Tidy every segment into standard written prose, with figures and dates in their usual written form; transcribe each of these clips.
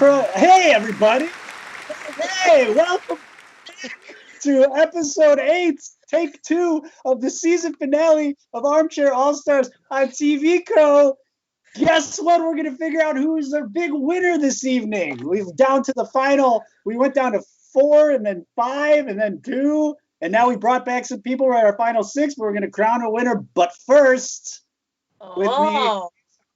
Hey, everybody. Hey, welcome to episode 8, take 2 of the season finale of Armchair All-Stars on TVCO. Guess what? We're going to figure out who's our big winner this evening. We've down to the final. We went down to 4 and then 5 and then 2. And now we brought back some people. We're at our final 6, but we're going to crown a winner. But first, with me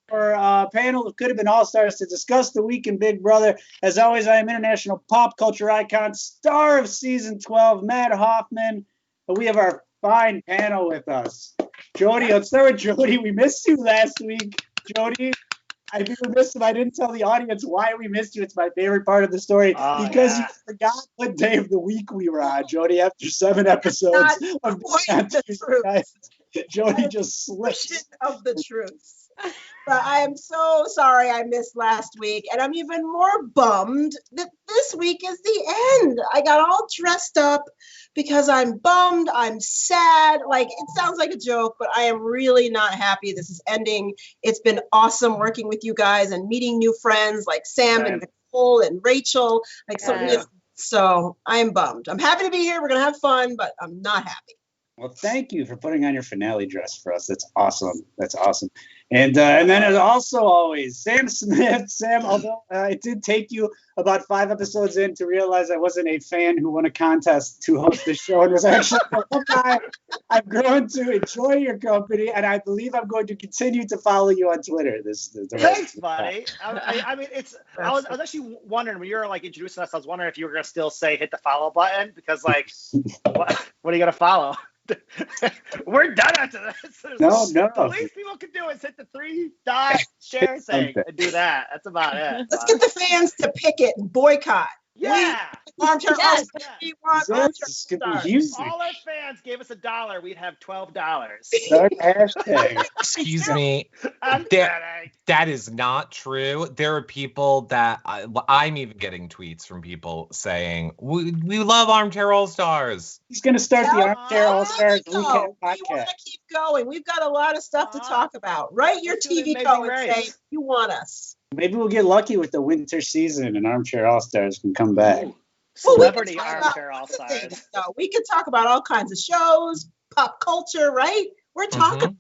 for a panel of Could Have Been All-Stars to discuss the week in Big Brother. As always, I am international pop culture icon, star of season 12, Matt Hoffman. And we have our fine panel with us. Jody, let's start with Jody. We missed you last week. Jody, I think we missed him. I didn't tell the audience why we missed you. It's my favorite part of the story because you forgot what day of the week we were on, Jody, after 7 episodes of the truth. Jody just slipped. Of the truth. But I am so sorry I missed last week, and I'm even more bummed that this week is the end. I got all dressed up because I'm bummed, I'm sad. Like, it sounds like a joke, but I am really not happy this is ending. It's been awesome working with you guys and meeting new friends like Sam and Nicole and Rachel. So I am bummed. I'm happy to be here. We're going to have fun, but I'm not happy. Well, thank you for putting on your finale dress for us. That's awesome. That's awesome. And then as also always, Sam Smith. Sam, although it did take you about 5 episodes in to realize I wasn't a fan who won a contest to host the show and was actually a guy, I've grown to enjoy your company, and I believe I'm going to continue to follow you on Twitter. Thanks, buddy. I mean, I was actually wondering when you were like introducing us. I was wondering if you were gonna still say hit the follow button because like, what are you gonna follow? We're done after this. No. The least people can do is hit the 3-dot share thing and do that. That's about it. Let's get the fans to pick it and boycott. Yeah. Armchair All-Stars. We want Armchair All-Stars. All our fans gave us $1, we'd have $12. Start hashtag. Excuse me. That is not true. There are people that I'm even getting tweets from people saying we love Armchair All-Stars. He's going to start the Armchair All-Stars weekend podcast. We want to keep going. We've got a lot of stuff to talk about. Write your TVCO and say you want us. Maybe we'll get lucky with the winter season and Armchair All-Stars can come back. Celebrity Armchair All-Stars. We could talk about all kinds of shows, pop culture, right? We're talking.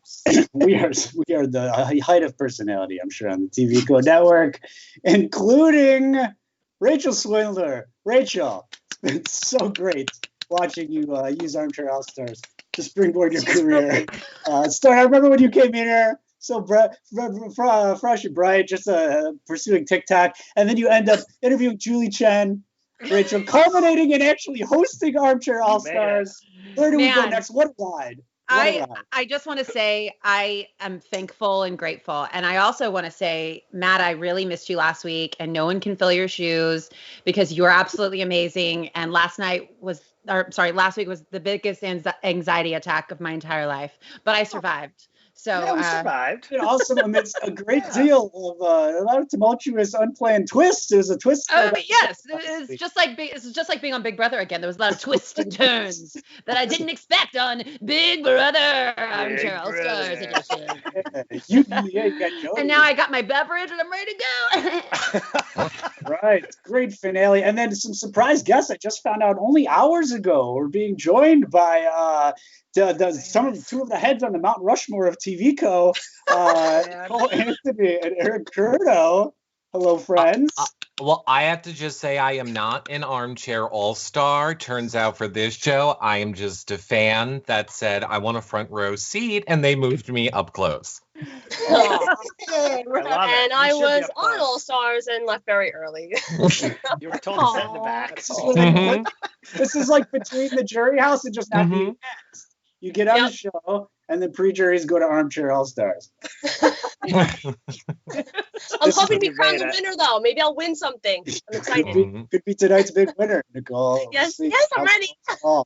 We are the height of personality, I'm sure, on the TVCO network, including Rachel Swindler. Rachel, it's so great watching you use Armchair All-Stars to springboard your career. I remember when you came in here, so fresh and bright, just pursuing TikTok, and then you end up interviewing Julie Chen, Rachel, culminating in actually hosting Armchair All-Stars. Where do we go next? What a ride. I just want to say I am thankful and grateful. And I also want to say, Matt, I really missed you last week, and no one can fill your shoes because you are absolutely amazing. And last week was the biggest anxiety attack of my entire life, but I survived. So we survived. Also amidst a great deal of a lot of tumultuous, unplanned twists. There's a twist. Yes, it's just like being on Big Brother again. There was a lot of twists and turns that I didn't expect on Big Brother. Armchair All-Stars edition. And now I got my beverage and I'm ready to go. Right, great finale, and then some surprise guests I just found out only hours ago. We're being joined by two of the heads on the Mount Rushmore of TVCO, Cole Anthony and Eric Curto. Hello, friends. Well, I have to just say I am not an Armchair All-Star. Turns out for this show, I am just a fan that said I want a front row seat, and they moved me up close. I was on All-Stars and left very early. You were told to sit in the back. This is like between the jury house and just not being next. You get on the show, and then pre-juries go to Armchair All-Stars. I'm hoping to be crowned the winner, though. Maybe I'll win something. I'm excited. Could be tonight's big winner, Nicole. Yes, I'm ready. I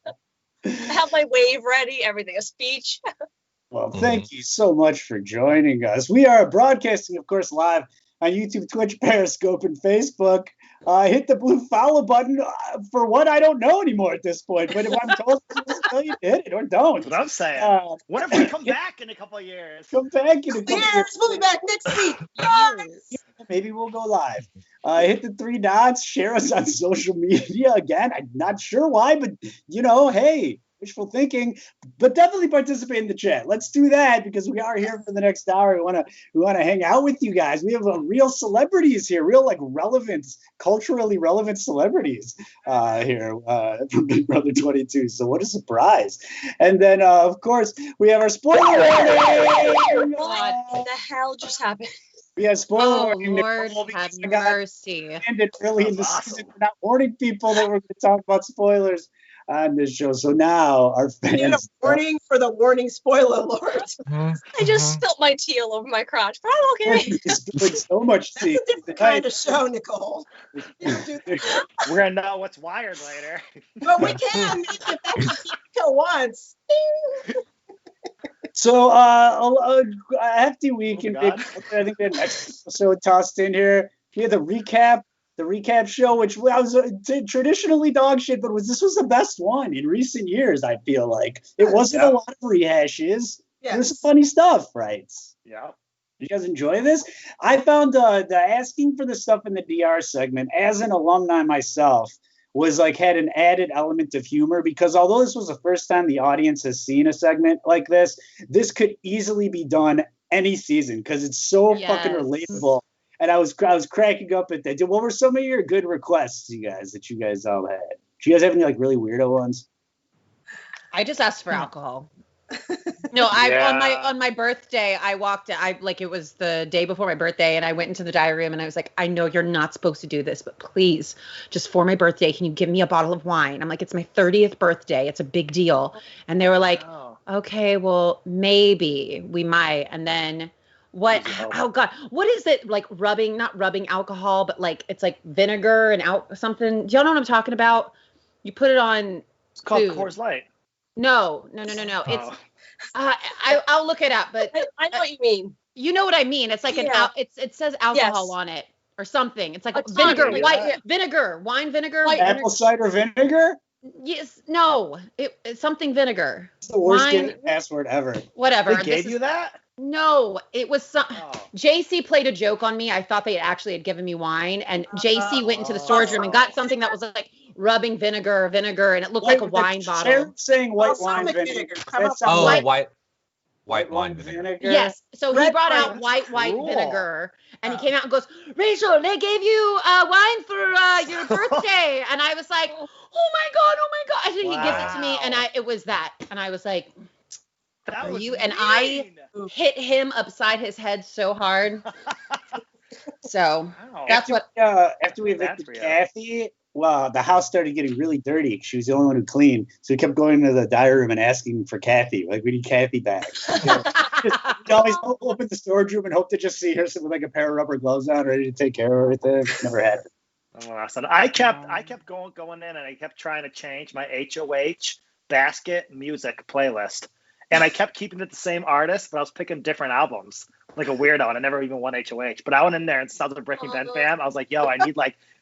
have my wave ready, everything, a speech. Well, thank you so much for joining us. We are broadcasting, of course, live on YouTube, Twitch, Periscope, and Facebook. Hit the blue follow button for what I don't know anymore at this point. But if I'm told to you hit it or don't. That's what I'm saying. What if we come back in a couple of years? Come back in a couple of years. We'll be back next week. Maybe we'll go live. Hit the 3 dots, share us on social media. Again, I'm not sure why, but hey, wishful thinking, but definitely participate in the chat. Let's do that because we are here for the next hour. We want to hang out with you guys. We have real celebrities here, real relevant, culturally relevant celebrities here from Big Brother 22. So what a surprise! And then of course we have our spoiler warning. What the hell just happened? Yeah, spoiler Oh, warning. Lord, Nicole, have because I got mercy. ended early in the Awesome. season for not warning people that we're going to talk about spoilers on this show. So now our I need a fans. warning for the warning spoiler alert. I just spilled my tea all over my crotch, but I'm okay. He's doing so much That's tea. a different kind of show, Nicole. You don't do that. We're gonna know what's wired later. But we can make it back to TVCO once. So a hefty week Oh in my Big God. Brother. I think we had an extra episode tossed in here. We had the recap show, which was traditionally dog shit, but this was the best one in recent years. I feel like it wasn't a lot of rehashes. Yes. There's some funny stuff, right? Yeah. You guys enjoy this? I found the asking for the stuff in the DR segment as an alumni myself was had an added element of humor because although this was the first time the audience has seen a segment like this could easily be done any season because it's so fucking relatable. And I was cracking up at that. What were some of your good requests, you guys, that you guys all had? Do you guys have any really weirdo ones? I just asked for alcohol. No, on my birthday, I walked. It was the day before my birthday, and I went into the diary room, and I was like, I know you're not supposed to do this, but please, just for my birthday, can you give me a bottle of wine? I'm like, it's my 30th birthday, it's a big deal, and they were like, okay, well, maybe we might, and then what? Oh God, what is it rubbing? Not rubbing alcohol, but it's like vinegar and something. Do y'all know what I'm talking about? You put it on. It's called food. Coors Light. No. It's I'll look it up, but I know what you mean. You know what I mean? It's like it says alcohol on it or something. It's like vinegar, wine vinegar, apple cider vinegar. Yes, no, it's something vinegar. It's the worst password ever. Whatever. They gave you that? No, it was some. JC played a joke on me. I thought they actually had given me wine, and JC went into the storage room and got something that was rubbing vinegar, and it looked like a wine bottle. Saying white wine vinegar. White wine vinegar. Yes. So he brought out white vinegar, and he came out and goes, Rachel, they gave you wine for your birthday, and I was like, oh my god. And he gives it to me, and it was that, and I was like, that was you? And I hit him upside his head so hard. So that's after we evicted Kathy. Well, the house started getting really dirty. She was the only one who cleaned. So we kept going to the diary room and asking for Kathy. We need Kathy back. We always open the storage room and hope to just see her with a pair of rubber gloves on, ready to take care of everything. Never happened. I kept going in and I kept trying to change my HOH basket music playlist. And I kept keeping it the same artist, but I was picking different albums. Like a weirdo, and I never even won HOH. But I went in there and sounds a Breaking Ben fan. I was like, yo, I need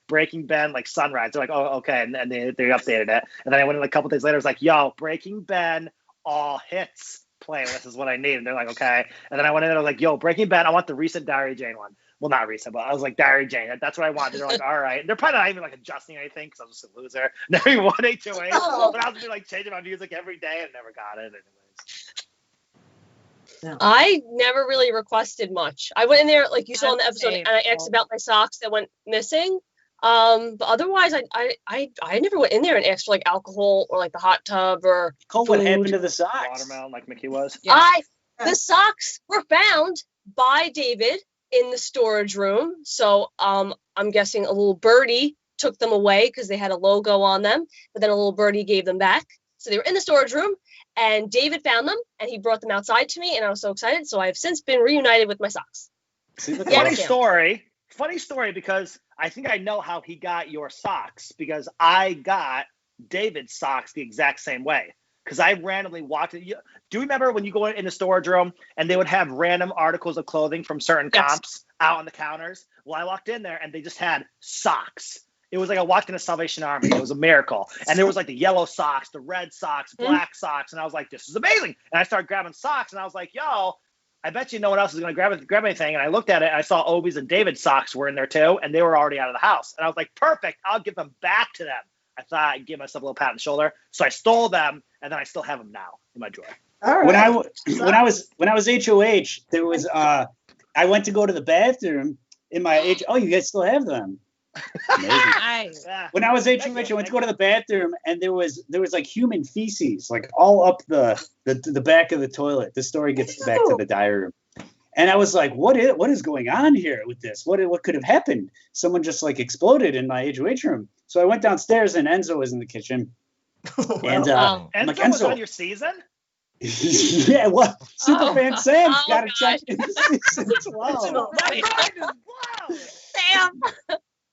Breaking Ben, Sunrise. They're like, oh, okay. And they updated it. And then I went in a couple days later. I was like, yo, Breaking Ben all hits playlist is what I need. And they're like, okay. And then I went in and I was like, yo, Breaking Ben, I want the recent Diary Jane one. Well, not recent, but I was like, Diary Jane. That's what I want. They're like, all right. And they're probably not even adjusting anything because I was just a loser. Never even won HOH. But I was changing my music every day and never got it anyways. No. I never really requested much. I went in there, like you saw in the episode, and I asked about my socks that went missing. But otherwise, I never went in there and asked for alcohol or the hot tub or food. What happened to the socks? Watermelon, like Mickey was. Yeah. The socks were found by David in the storage room. So I'm guessing a little birdie took them away because they had a logo on them. But then a little birdie gave them back. So they were in the storage room. And David found them, and he brought them outside to me, and I was so excited. So I have since been reunited with my socks. Funny story, because I think I know how he got your socks, because I got David's socks the exact same way. Because I randomly walked in. Do you remember when you go in the storage room, and they would have random articles of clothing from certain comps out on the counters? Well, I walked in there, and they just had socks. It was like I walked in a Salvation Army. It was a miracle. And there was the yellow socks, the red socks, black socks. And I was like, this is amazing. And I started grabbing socks. And I was like, yo, I bet you no one else is going to grab anything. And I looked at it. And I saw Obi's and David's socks were in there too, and they were already out of the house. And I was like, perfect. I'll give them back to them. I thought I'd give myself a little pat on the shoulder. So I stole them, and then I still have them now in my drawer. All right. When I was HOH, there was I went to go to the bathroom in my Oh, you guys still have them? Nice. Yeah. When I was HOH, I went to go to the bathroom, and there was like human feces, like all up the back of the toilet. The story gets back to the diary room, and I was like, "What is going on here with this? What could have happened? Someone just like exploded in my HOH room." So I went downstairs, and Enzo was in the kitchen, and I'm like, Enzo was on your season. Yeah, well, Superfan Sam's Oh, got to gosh. check in season 12. My mind is blown. Sam.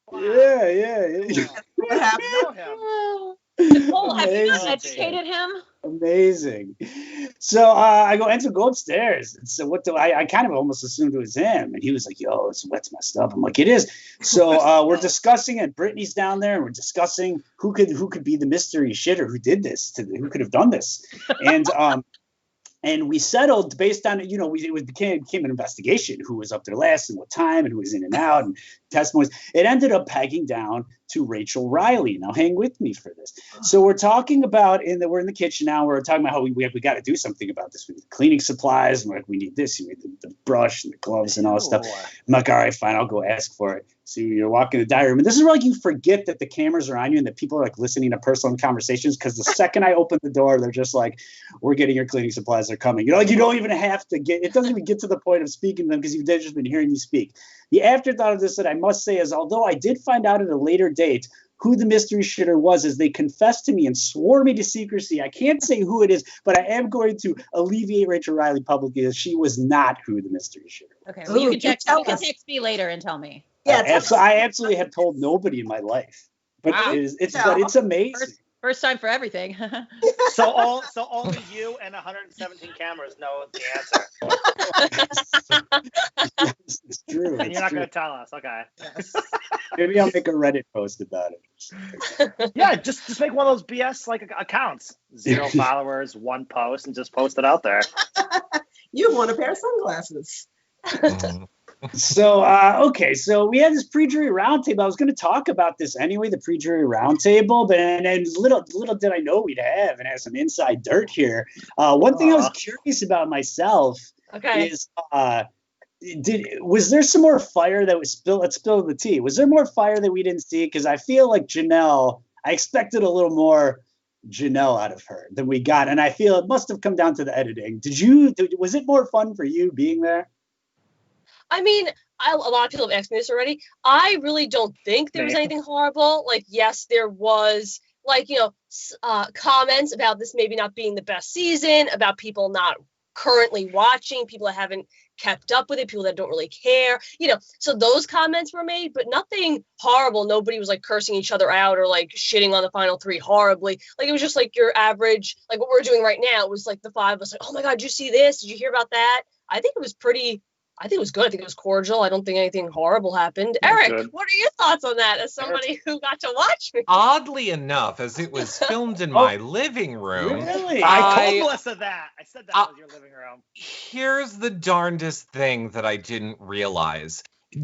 Wow. Yeah. What happened? I know him. Nicole, have you not Amazing. educated him? Amazing. So I go, Enzo, go upstairs. And so what do I kind of almost assumed it was him. And he was like, yo, it's wet's messed up. I'm like, it is. So we're discussing it. Brittany's down there, and we're discussing who could be the mystery shitter who did this, who could have done this. And we settled based on, it became an investigation, who was up there last and what time and who was in and out and testimonies. It ended up pegging down to Rachel Riley. Now, hang with me for this. So we're talking about, we're in the kitchen now. We're talking about how we got to do something about this. We need cleaning supplies. And we're like, we need this. You need the brush and the gloves and all this stuff. I'm like, all right, fine. I'll go ask for it. So you're walking the diary room. And this is where like you forget that the cameras are on you and that people are like listening to personal conversations. Because the second I open the door, they're just like, we're getting your cleaning supplies. They're coming. Like you don't even have to it doesn't even get to the point of speaking to them because they've just been hearing you speak. The afterthought of this that I must say is, although I did find out at a later date who the mystery shitter was, as they confessed to me and swore me to secrecy. I can't say who it is, but I am going to alleviate Rachel Riley publicly that she was not who the mystery shitter. Okay, well, you can text us. me later and tell me. Yeah, I absolutely have told nobody in my life, but Wow. it's amazing. First time for everything. So only you and 117 cameras know the answer. It's true. And you're not going to tell us. Okay. Maybe I'll make a Reddit post about it. Yeah, just make one of those BS like accounts. 0 followers, 1 post, and just post it out there. You want a pair of sunglasses. So, okay, so we had this pre-jury roundtable. I was going to talk about this anyway, the pre-jury roundtable, but and little did I know we'd have some inside dirt here. One thing I was curious about myself is, was there some more fire that was spilled? Let's spill the tea. Was there more fire that we didn't see? Because I feel like Janelle, I expected a little more Janelle out of her than we got, and I feel it must have come down to the editing. Was it more fun for you being there? I mean, a lot of people have asked me this already. I really don't think there was anything horrible. Like, yes, there was, like, comments about this maybe not being the best season, about people not currently watching, people that haven't kept up with it, people that don't really care, So those comments were made, but nothing horrible. Nobody was, like, cursing each other out or, like, shitting on the final 3 horribly. Like, it was just, like, your average, like, what we're doing right now. It was, like, the 5 of us, like, oh, my God, did you see this? Did you hear about that? I think it was good. I think it was cordial. I don't think anything horrible happened. Eric, what are your thoughts on that as somebody who got to watch me? Oddly enough, as it was filmed in my living room. Really? I told Melissa that. I said that was your living room. Here's the darndest thing that I didn't realize.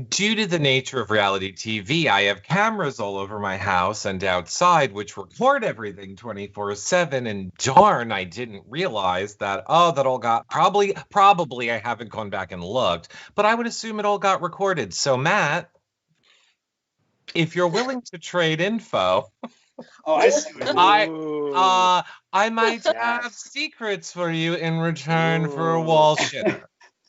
Due to the nature of reality TV, I have cameras all over my house and outside which record everything 24/7. And darn, I didn't realize that, that all got, probably I haven't gone back and looked, but I would assume it all got recorded. So Matt, if you're willing to trade info, I see. I might have secrets for you in return for a wall shitter.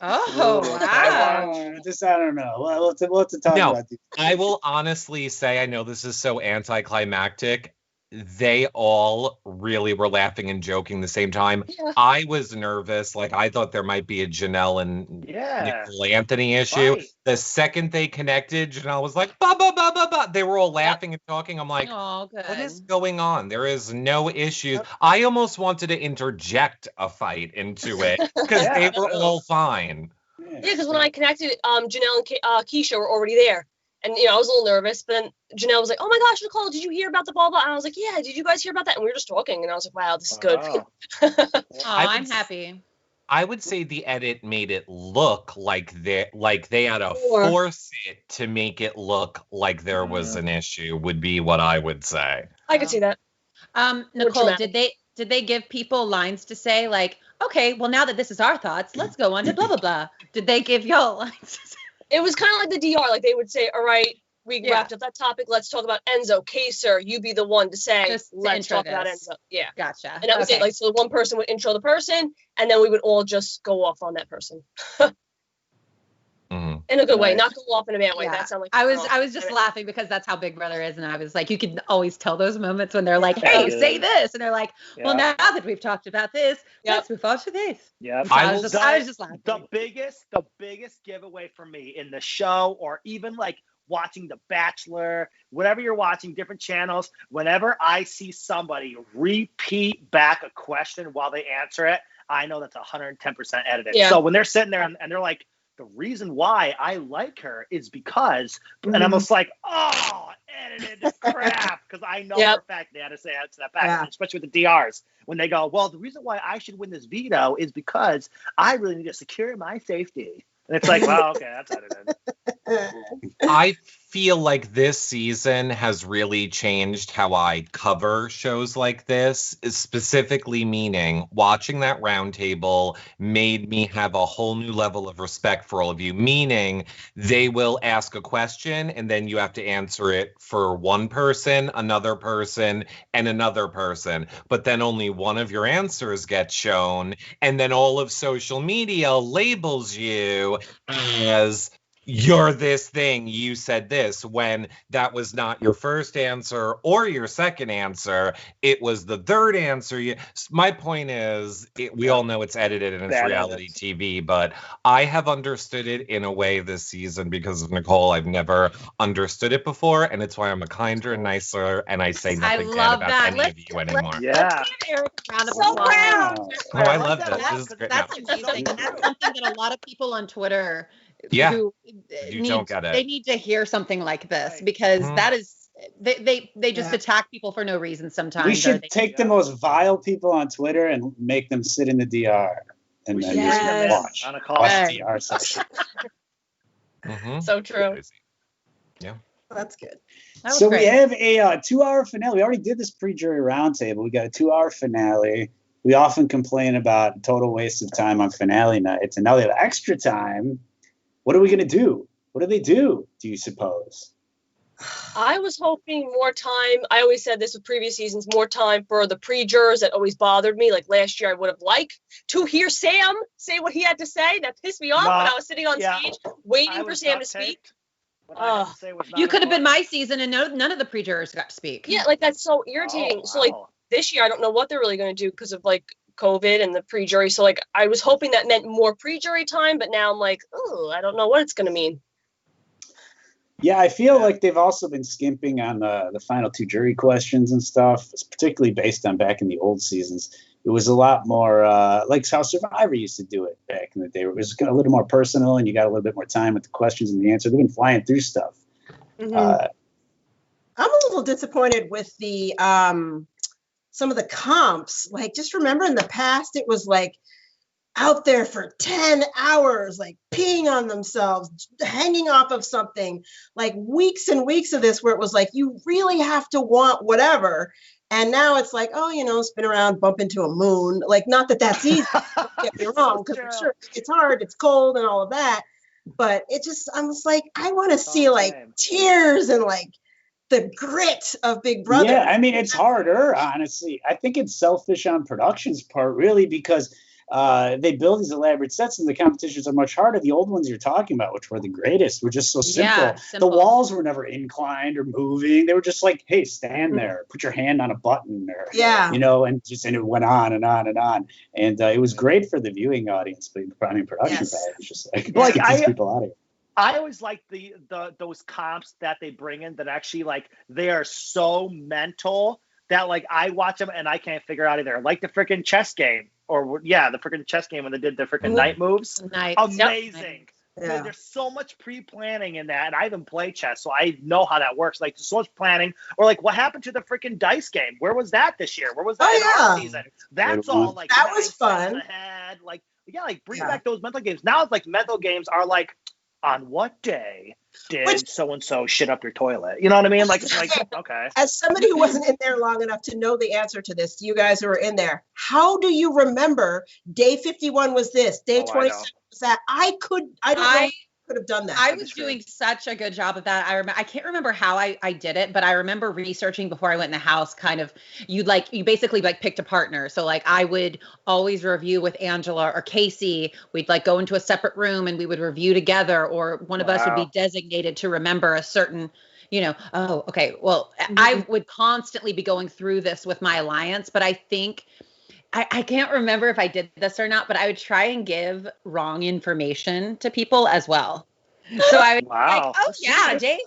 Oh, wow. I don't know. We'll have to talk about these. I will honestly say, I know this is so anticlimactic. They all really were laughing and joking the same time. Yeah. I was nervous. Like, I thought there might be a Janelle and Nicole Anthony issue. Right. The second they connected, Janelle was like, ba, ba, ba, ba, ba. They were all laughing and talking. I'm like, what is going on? There is no issues. I almost wanted to interject a fight into it because they were all fine. Yeah, because when I connected, Janelle and Keisha were already there. And, I was a little nervous, but then Janelle was like, oh my gosh, Nicole, did you hear about the blah, blah? And I was like, yeah, did you guys hear about that? And we were just talking, and I was like, wow, this is good. I'm happy. I would say the edit made it look like they had to Or- force it to make it look like there was an issue, would be what I would say. I could see that. Nicole, dramatic. did they give people lines to say like, okay, well now that this is our thoughts, let's go on to blah blah blah. Did they give y'all lines to say? It was kind of like the DR. Like they would say, all right, we Yeah. wrapped up that topic. Let's talk about Enzo. Kaser, you be the one to say, Just to let's intro talk about this. Enzo. Yeah. Gotcha. And that was Okay. it. Like, so one person would intro the person, and then we would all just go off on that person. Mhm. In a good way, Nice. not go off in a bad way. Yeah. That sounded like I was just laughing because that's how Big Brother is, and I was like, you can always tell those moments when they're like, Yeah, hey, it say is. this, and they're like, well, Yeah. now that we've talked about this, Yep. let's move on to this. Yeah, So I will was just laughing. the biggest giveaway for me in the show, or even like watching The Bachelor, whatever you're watching, different channels, whenever I see somebody repeat back a question while they answer it, I know that's 110% edited. Yeah. So when they're sitting there and they're like, the reason why I like her is because, and I'm just like, oh, edited crap, because I know Yep. for a fact they had to say answer that back, Yeah. especially with the DRs. When they go, well, the reason why I should win this veto is because I really need to secure my safety. And it's like, well, okay, that's edited. I feel like this season has really changed how I cover shows like this, specifically meaning watching that roundtable made me have a whole new level of respect for all of you, meaning they will ask a question and then you have to answer it for one person, another person, and another person. But then only one of your answers gets shown, and then all of social media labels you as you're this thing, you said this, when that was not your first answer or your second answer, it was the third answer. My point is, we all know it's edited and it's Bad reality edits. TV, but I have understood it in a way this season because of Nicole. I've never understood it before, and it's why I'm a kinder and nicer, and I say nothing bad love about that. any of you anymore. Yeah. Let's give Eric a round of So applause. proud. Oh, I love that this. a lot, This is 'cause great. That's No. amazing. And that's something that a lot of people on Twitter Yeah, who you don't get it. they need to hear something like this Right. because Mhm. that is they just Yeah. attack people for no reason sometimes. We or should they- take the most vile people on Twitter and make them sit in the DR and We then should Yes. bring them in watch. on a call. Watch Right. the DR section. Mhm. So true. Crazy. That's good. That was So great. we have a 2-hour finale. We already did this pre-jury roundtable. We got a 2-hour finale. We often complain about total waste of time on finale nights, and now they have extra time. What are we going to do? What do they do you suppose? I was hoping more time. I always said this with previous seasons, more time for the pre-jurors that always bothered me. Like last year, I would have liked to hear Sam say what he had to say. That pissed me off No, when I was sitting on yeah. stage I waiting for was Sam to duct speak. taped. What I had to say was not You could have been important. my season and none of the pre-jurors got to speak. Yeah, like that's so irritating. Oh, So like wow. this year, I don't know what they're really going to do because of like COVID and the pre-jury. So like I was hoping that meant more pre-jury time, but now I'm like, oh, I don't know what it's going to mean. Yeah, I feel Yeah. like they've also been skimping on the final 2 jury questions and stuff. It's particularly based on back in the old seasons. It was a lot more like how Survivor used to do it back in the day. It was a little more personal, and you got a little bit more time with the questions and the answer. They've been flying through stuff. Mhm. I'm a little disappointed with the some of the comps. Like, just remember in the past, it was like out there for 10 hours, like peeing on themselves, hanging off of something, like weeks and weeks of this where it was like, you really have to want whatever. And now it's like, oh, spin around, bump into a moon. Like, not that that's easy, don't get me wrong, because True. for sure it's hard, it's cold and all of that. But I'm just like, I want to It's all see the like same. tears and like the grit of Big Brother. Yeah, I mean, it's harder, honestly. I think it's selfish on production's part, really, because they build these elaborate sets and the competitions are much harder. The old ones you're talking about, which were the greatest, were just so simple. Yeah, simple. The walls were never inclined or moving. They were just like, hey, stand there, put your hand on a button, or Yeah. and it went on and on and on. And it was great for the viewing audience, but I mean, production Yes. value was just like, Like, get these people out of here. I always like those comps that they bring in that actually like they are so mental that like I watch them and I can't figure out either. Like the freaking chess game, or the freaking chess game when they did the freaking night moves. Nice. Amazing. Yeah. Dude, there's so much pre-planning in that, and I even play chess, so I know how that works. Like, so much planning, or like, what happened to the freaking dice game? Where was that this year? Where was that in our yeah. season? That's Good all one. like That 9 was steps fun. ahead. Like, like bring back those mental games. Now it's like mental games are like, on what day did so-and-so shit up your toilet? You know what I mean? Like, it's like, okay. As somebody who wasn't in there long enough to know the answer to this, you guys who are in there, how do you remember day 51 was this, day 27 was that? I don't know if I could have done that. I was doing such a good job of that. I can't remember how I did it, but I remember researching before I went in the house, kind of, you basically like picked a partner. So like I would always review with Angela or Casey. We'd like go into a separate room and we would review together, or one of us would be designated to remember a certain, oh, okay. Well, I would constantly be going through this with my alliance, but I think I can't remember if I did this or not, but I would try and give wrong information to people as well. So I would like, oh yeah, day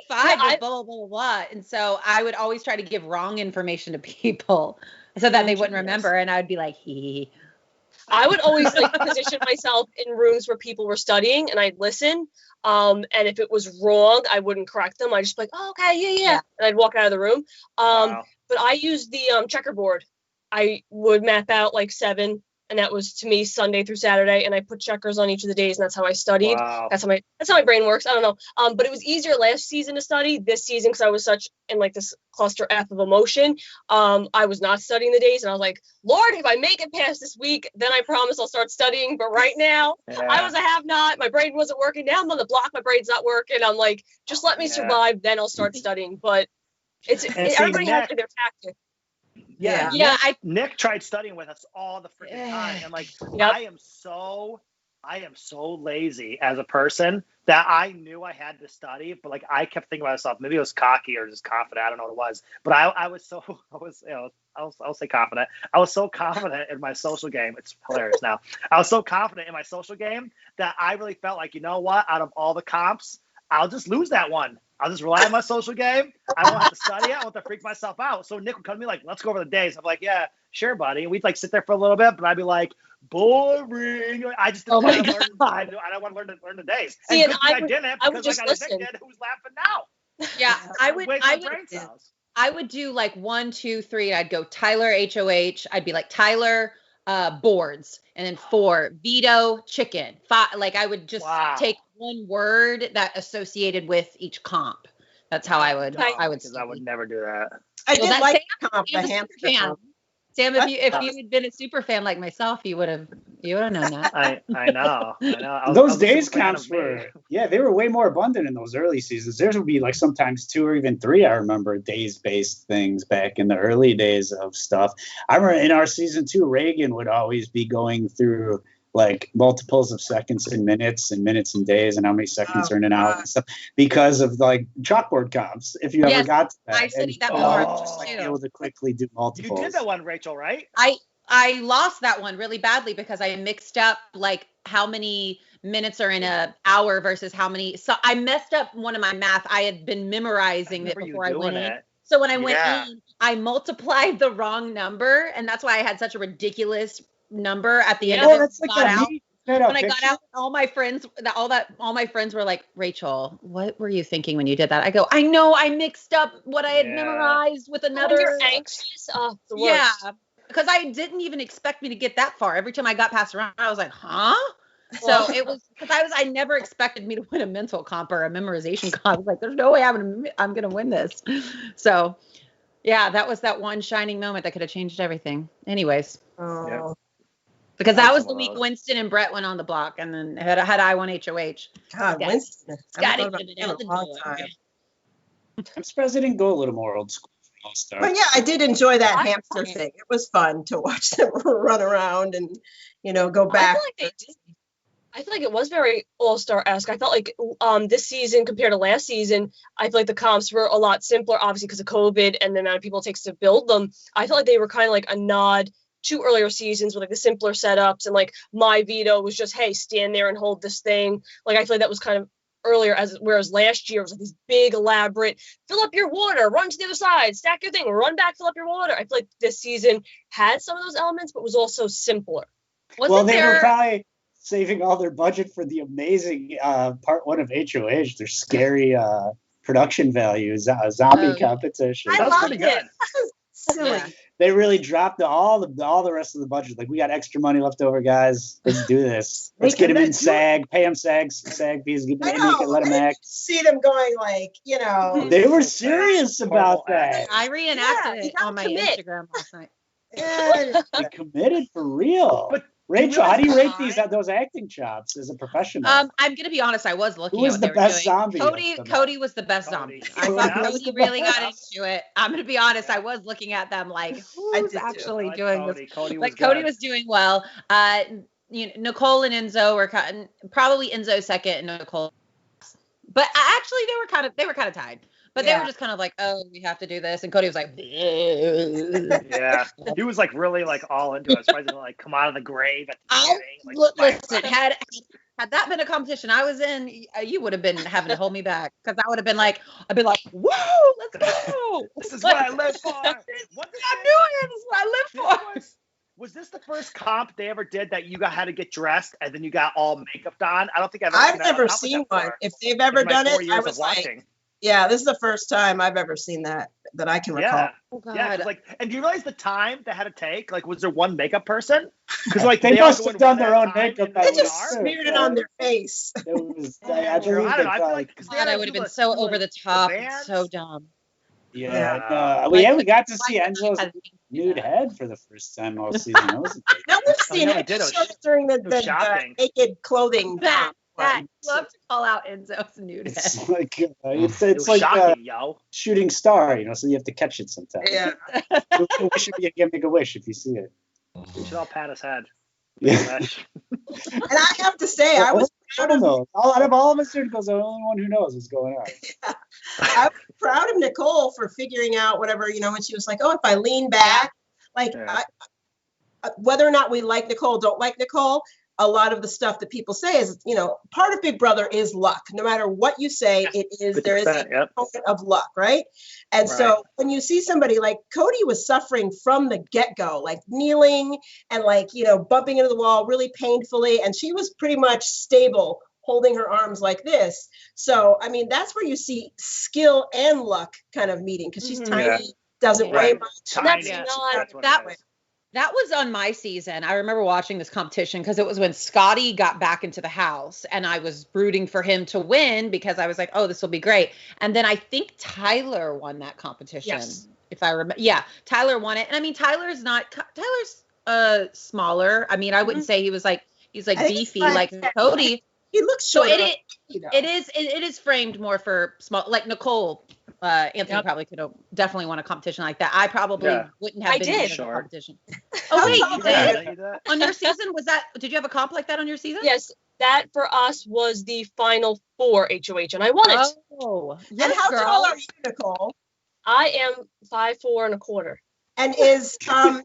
5 is blah, blah, blah, blah. And so I would always try to give wrong information to people so that they wouldn't remember. And I would be like, hee. I would always like position myself in rooms where people were studying and I'd listen. And if it was wrong, I wouldn't correct them. I'd just be like, oh, okay, yeah. And I'd walk out of the room. But I used the checkerboard. I would map out like 7, and that was to me Sunday through Saturday, and I put checkers on each of the days, and that's how I studied. Wow. That's how my brain works. I don't know. But it was easier last season to study. This season, because I was such in like this cluster F of emotion, I was not studying the days, and I was like, Lord, if I make it past this week, then I promise I'll start studying. But right now, I was a have-not. My brain wasn't working. Now I'm on the block. My brain's not working. I'm like, just let me survive, then I'll start studying. But everybody has their tactic. Yeah. Nick tried studying with us all the freaking time, and like I am so lazy as a person that I knew I had to study, but like I kept thinking about myself. Maybe it was cocky or just confident. I don't know what it was, but I'll say confident. I was so confident in my social game. It's hilarious now. I was so confident in my social game that I really felt like, you know what? Out of all the comps, I'll just lose that one. I'll just rely on my social game. I won't have to study it. I won't have to freak myself out. So Nick would come to me like, let's go over the days. I'm like, yeah, sure, buddy. And we'd like sit there for a little bit, but I'd be like, boring. I just didn't want to learn. I don't want to learn the days. See, and I didn't because just I got a Nick kid who's laughing now. Yeah, I would do like 1, 2, 3. I'd go Tyler, HOH. I'd be like Tyler, boards, and then 4 veto, chicken. 5, like I would just take one word that associated with each comp. That's how I would. I would never do that. I did like comp, the hamster comp. Sam, if you had been a super fan like myself, you would have known that. I know. Those days comps they were way more abundant in those early seasons. Theirs would be like sometimes 2 or even 3. I remember days-based things back in the early days of stuff. I remember in our season 2, Reagan would always be going through like multiples of seconds and minutes and days and how many seconds are in and out and stuff because of like chalkboard comps. If you ever got to that, I studied that more. Just like able to quickly do multiples. You did that one, Rachel, right? I lost that one really badly because I mixed up like how many minutes are in an hour versus how many. So I messed up one of my math. I had been memorizing it before I went in. So when I went in, I multiplied the wrong number, and that's why I had such a ridiculous number at the end of it. When I got out, all my friends were like, Rachel, what were you thinking when you did that? I go, I know, I mixed up what I had memorized with another. You're anxious. Oh, the worst. Yeah, because I didn't even expect me to get that far. Every time I got passed around, I was like, huh? So it was because I never expected me to win a mental comp or a memorization comp. I was like, there's no way I'm gonna win this. So yeah, that was that one shining moment that could have changed everything. Anyways. Because that was the week Winston and Brett went on the block, and then had I won HOH. God, Winston. Scotty did it out the door. I'm surprised they didn't go a little more old school. But yeah, I did enjoy that hamster thing. It was fun to watch them run around and, go back. I feel like it was very all-star-esque. I felt like this season compared to last season, I feel like the comps were a lot simpler, obviously because of COVID and the amount of people it takes to build them. I felt like they were kind of like a nod to earlier seasons with like the simpler setups, and like my veto was just, hey, stand there and hold this thing. Like I feel like that was kind of earlier, whereas last year it was like these big elaborate, fill up your water, run to the other side, stack your thing, run back, fill up your water. I feel like this season had some of those elements, but was also simpler. They were probably saving all their budget for the amazing part 1 of HOH, their scary production values, zombie competition. I loved it. Silly. they really dropped all the rest of the budget. Like, we got extra money left over, guys. Let's do this. Let's get him in SAG, pay him SAG fees, get him in, let him act. See them going like, you know. They were serious about that. I reenacted you it gotta on my commit. Instagram last night. Yeah. They committed for real. But Rachel, how do you rate time- those acting chops as a professional? I'm gonna be honest. I was looking Who at was what the they were best doing. zombie? Cody was the best Cody. zombie. I thought Cody was Cody the really got best. into it. I'm gonna be honest. I was looking at them like, who's did too. actually I doing like this? Cody was Like Cody good. was doing well. Nicole and Enzo were probably Enzo second and Nicole, but actually they were kind of tied. But they were just kind of like, oh, we have to do this, and Cody was like, Yeah, he was like really like all into it. Surprised he didn't like come out of the grave at the beginning. Like, listen, had that been a competition I was in, you would have been having to hold me back because I would have been like, whoa, let's go. This is what I live for. I'm doing it. This is what I live for. Was this the first comp they ever did that you had to get dressed and then you got all makeup on? I don't think I've never seen one. If they've ever done it, I was like, yeah, this is the first time I've ever seen that I can recall. Yeah. Oh, God. Yeah, like, and do you realize the time they had to take? Like, was there one makeup person? Because like they all must go have in done one their at a own time makeup. in That the They was just dark. smeared it on their face. It was, I I believe don't know. I they feel like because God, I would have been so over the top, so dumb. Yeah, Like, we got to see like, Enzo's had- nude head for the first time all season. That was No, we've seen no, I it. did. It showed it during the shocking. naked clothing. That one. love to call out Enzo's nude head. it's like it's It was like shocking, yo. shooting star, so you have to catch it sometimes. Yeah. It should be a make a wish if you see it. We should all pat his head. Yeah. And I have to say, I was proud of out of all of us, Circles, the only one who knows what's going on. I was proud of Nicole for figuring out whatever, when she was like, oh, if I lean back, like whether or not we like Nicole, don't like Nicole, a lot of the stuff that people say is, part of Big Brother is luck. No matter what you say, there is a component of luck, right? And so when you see somebody like Cody was suffering from the get-go, like kneeling and like, bumping into the wall really painfully, and she was pretty much stable, holding her arms like this. So, I mean, that's where you see skill and luck kind of meeting, because she's tiny, doesn't weigh much. Tiny. That's what that it is. That was on my season. I remember watching this competition because it was when Scotty got back into the house and I was rooting for him to win because I was like, oh, this will be great. And then I think Tyler won that competition. Yes. If I remember. Yeah, Tyler won it. And I mean, Tyler's smaller. I mean, I wouldn't say he's like beefy like Cody. He looks So short. it is framed more for small, like Nicole. Anthony probably could have definitely won a competition like that. I probably wouldn't have been in the competition. Oh wait, you did? On your season? Did you have a comp like that on your season? Yes, that for us was the final 4 HOH, and I won it. Oh, And how tall are you, Nicole? I am 5'4 1/4. And is my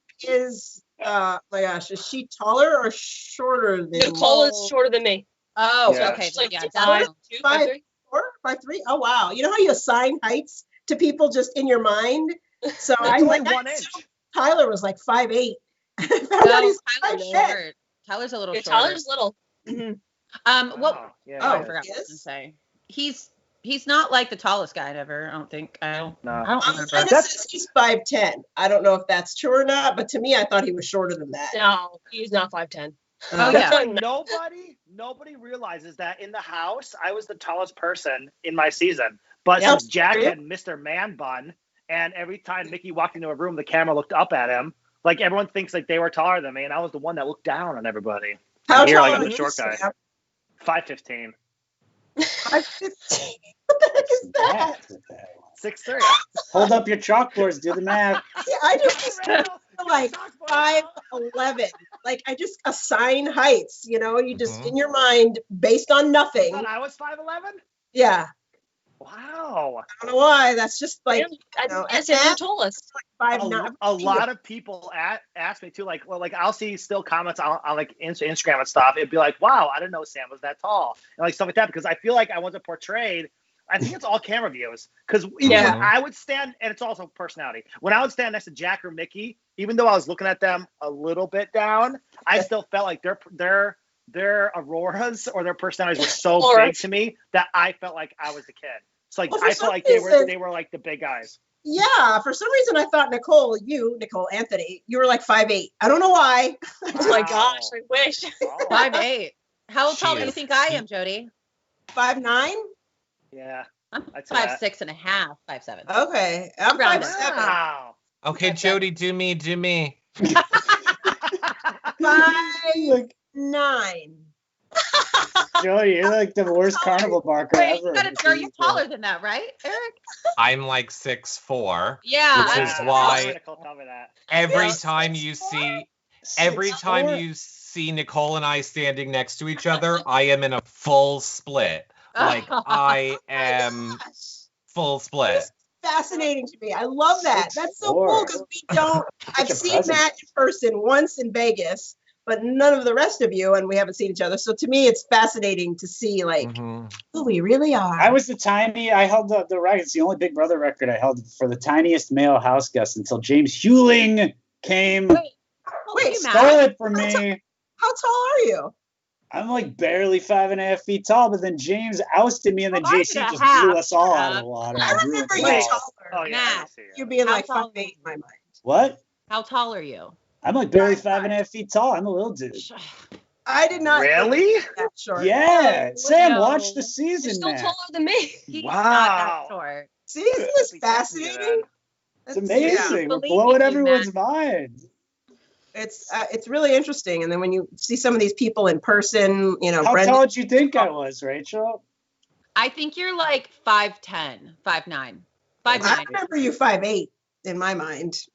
gosh, is she taller or shorter than Nicole is shorter than me. Oh, Yeah. okay. She's like Yeah, 5'2", Five- 5'3". 4, 5'3"? Oh wow! You know how you assign heights to people just in your mind? So I Only like 1 inch. Tyler was like 5'8". No, Tyler's short. Tyler's a little Yeah, shorter. Tyler's little. I Oh, forgot he what I was is? gonna say. He's not like the tallest guy ever. I don't think. I don't remember. It says he's 5'10". I don't know if that's true or not, but to me, I thought he was shorter than that. No, he's not 5'10". Oh That's yeah. why nobody realizes that in the house, I was the tallest person in my season. But Yep. since Jack had Mr. Man Bun, and every time Mickey walked into a room, the camera looked up at him. Like everyone thinks like they were taller than me, and I was the one that looked down on everybody. How Here, tall like, I'm are the you, short guy. Sam? 5'15", 5'15". What the heck is that? 6'3". Hold up your chalkboards, do the math. Yeah, I just like 5'11". Like I just assign heights, you just in your mind based on nothing. Thought I was 5'11". Yeah. Wow. I don't know why. That's just like I know, think that's the tallest. 5'9". A lot of people ask me too, like, well, like I'll see still comments on like Instagram and stuff. It'd be like, wow, I didn't know Sam was that tall, and like stuff like that, because I feel like I wasn't portrayed. I think it's all camera views, because even when I would stand, and it's also personality. When I would stand next to Jack or Mickey, even though I was looking at them a little bit down, I still felt like their auroras or their personalities were so big to me that I felt like I was the kid. It's like I felt like they were like the big guys. Yeah, for some reason I thought Nicole Anthony, you were like 5'8". I don't know why. Oh my gosh, I wish. Oh. 5'8". How She tall do you is think I am, Jody? 5'9". Yeah. I'm I'd say that. 5'6.5", 5'7". Okay, I'm Round 5'7". Wow. Okay, That's Jody, do me. 5'9". Jody, you're like the worst carnival barker Wait, ever. are you taller than that, right, Eric? I'm like 6'4", Yeah. which is Wow. why Nicole, tell me that. every Yeah, time you 6'4"? see Nicole and I standing next to each other, I am in a full split. Like I am Gosh. full split. Fascinating to me. I love that. That's so 6'4". cool because we don't. I've a seen presence. Matt in person once in Vegas, but none of the rest of you, and we haven't seen each other. So to me, it's fascinating to see like Mhm. who we really are. I held the record. It's the only Big Brother record I held for the tiniest male house guest until James Hewling came, Wait, stole it from me. how tall are you? I'm like barely 5.5 feet tall, but then James ousted me, and then 5.5. JC just blew us all out of the water. I remember you Wait. taller. Oh, yeah. Matt, I see You it. being How like tall 5'8" in my mind. What? How tall are you? I'm like barely 5'5". 5.5 feet tall. I'm a little dude. I did not think Really? that short. Yeah, Sam, no. watch the You're season, still man. taller than me. He's Wow. not that short. See, isn't this Be talking to you fascinating? It's That's- amazing. yeah. We're Believe blowing you, everyone's mind. It's really interesting. And then when you see some of these people in person, you know, How Brendan. tall did you think I was, Rachel? I think you're like 5'10", 5'9". I 5'9". remember you 5'8" in my mind.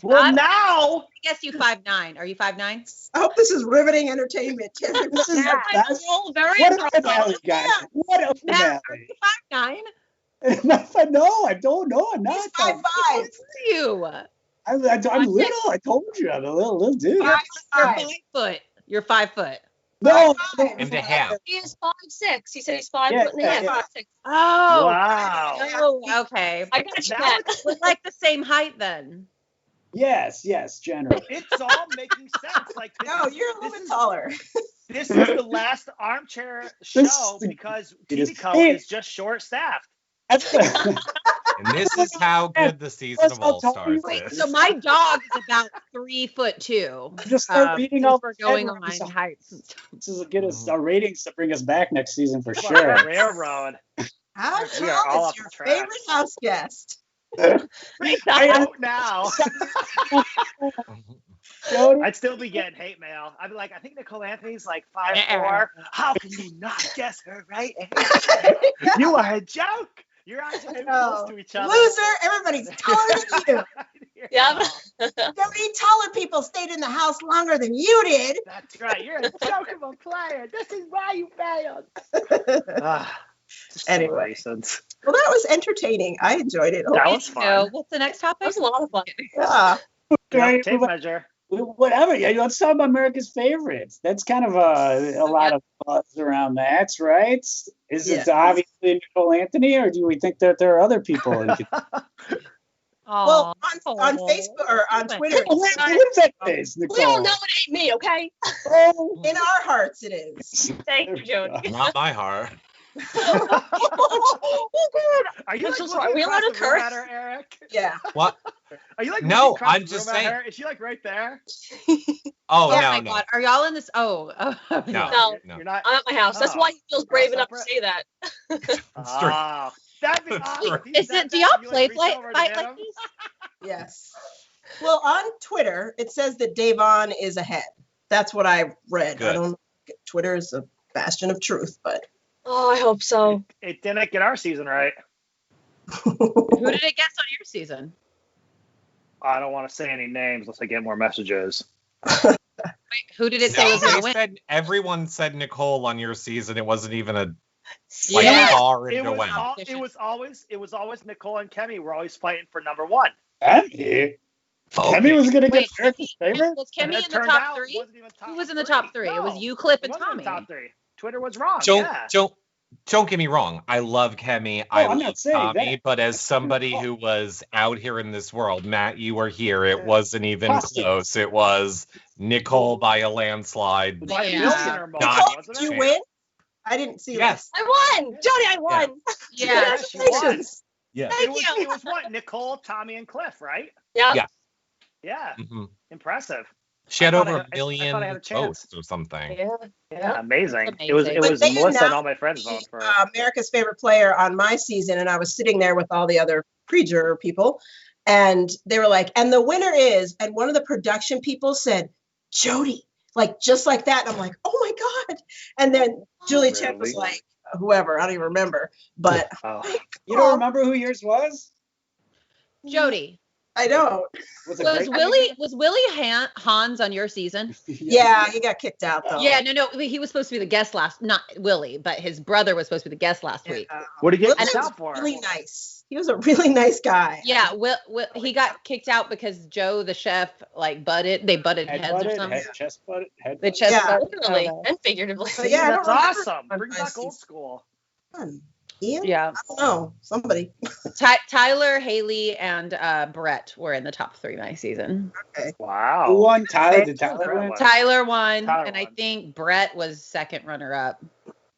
Well, I now. guess you 5'9". Are you 5'9"? I hope this is riveting entertainment. This is Yeah. the best. We're all very What a impressed. finale, guys. What a Matt, are finale. you 5'9"? No, I don't know. I'm not. He's I'm, 5'5". You. I'm little. I told you. I'm a little dude. You're 5'5". 5 foot. You're 5 foot. No. 5'5". And a half. He is 5'6". He said he's 5 Yeah, foot and a half. yeah. 5'6". Oh. Wow. Oh, okay. I got you, Now Matt. We're like the same height then. Yes, generally. It's all making sense. Like No, you're a little this bit is- taller. This is the last armchair show because TVCO is just short-staffed. That's the, And this is how good the season of All Stars Wait, is. so my dog is about 3'2". just start reading all We're the going on headlines. heights. This is get us our ratings to bring us back next season for Like sure. a railroad. How We are all tall off is your the tracks. favorite house guest? Vote now. Jody, I'd still be getting hate mail. I'd be like, I think Nicole Anthony's like 5'4". How can you not guess her right? You are a joke. Your eyes are too close to each other. Loser, everybody's taller than you. Yeah. Many taller people stayed in the house longer than you did. That's right. You're a jokeable player. This is why you failed. Anyway. Reasons. Well, that was entertaining. I enjoyed it. That was So, fun. what's the next topic? That was a lot of fun. Yeah. Tape measure. whatever. Yeah, let's talk about America's favorites. That's kind of a lot of buzz around that, right? Is it obviously Nicole Anthony, or do we think that there are other people? Well, on Facebook or on Twitter, What is that face, Nicole? We all know it ain't me, okay? Oh, in our hearts it is. Thank you, Jody. Not my heart. Are you I'm like so sorry. Are we looking allowed to across the room curse? at her, Eric? Yeah. What? Are you like No, looking across I'm the just room at saying. her? Is she like right there? Oh, Oh no, my no. God. Are y'all in this? No. No. You're not. I'm at my house. That's Oh. why he feels brave enough to say that. Oh, that'd be awesome. If he Is said it? Do that y'all and you, play reach over and fight hit like him. this? Yes. Well, on Twitter, it says that Davon is ahead. That's what I read. Good. I don't. Twitter is a bastion of truth, but Oh, I hope so. It didn't get our season right. Who did it guess on your season? I don't want to say any names unless I get more messages. Wait, who did it say No, was going they to win? said everyone said Nicole on your season. It wasn't even a Yeah. far It into was, win. it was always Nicole and Kemi were always fighting for number one. Emmy? Emmy was going to get Wait, America's favorite? Was And Kimmy it in the turned top out it three? wasn't even top Who was in the top three? It was No, you, Clip, it and wasn't Tommy. in top three. Twitter was wrong. Don't, Yeah. don't get me wrong. I love Kemi. I I'm love not saying Tommy. that. But as somebody who was out here in this world, Matt, you were here. It wasn't even Busted. close. It was Nicole by a landslide. By a Yeah. million or more, God. wasn't did you it? win? I didn't see Yes. I won. Jody, I won. Yeah. She won. Congratulations. Yeah. Thank you. It was what? Nicole, Tommy, and Cliff, right? Yeah. Yeah. Yeah. Mhm. Impressive. She had I thought over I a million thought I had a chance. votes or something. Yeah. Yeah, amazing. Amazing. It was When they Melissa and all announced my friends the, voting for. America's Favorite Player on my season, and I was sitting there with all the other pre-juror people, and they were like, and the winner is, and one of the production people said, Jody, like just like that. And I'm like, oh my God. And then Julie Chen was Really? like, whoever, I don't even remember. But Oh. You don't remember who yours was? Jody, I don't. Was it was great? Willie Hans on your season? Yeah, he got kicked out though. Yeah, no, he was supposed to be the guest not Willie, but his brother was supposed to be the guest last week. What did he get Willie kicked was out for? really nice. He was a really nice guy. Yeah, he got kicked out because Joe, the chef, like they butted Head heads or butted, something. chest butted, head The butted. chest Yeah. butted. Literally Okay. and figuratively. But yeah, I That's don't remember awesome. on Bring my back old season. school. Ian? Yeah. I don't know. Somebody. Tyler, Haley, and Brett were in the top 3 my season. Wow. Who won? Tyler? Okay. Did Tyler Brett win? won. Tyler won, Tyler and I won. think Brett was second runner up.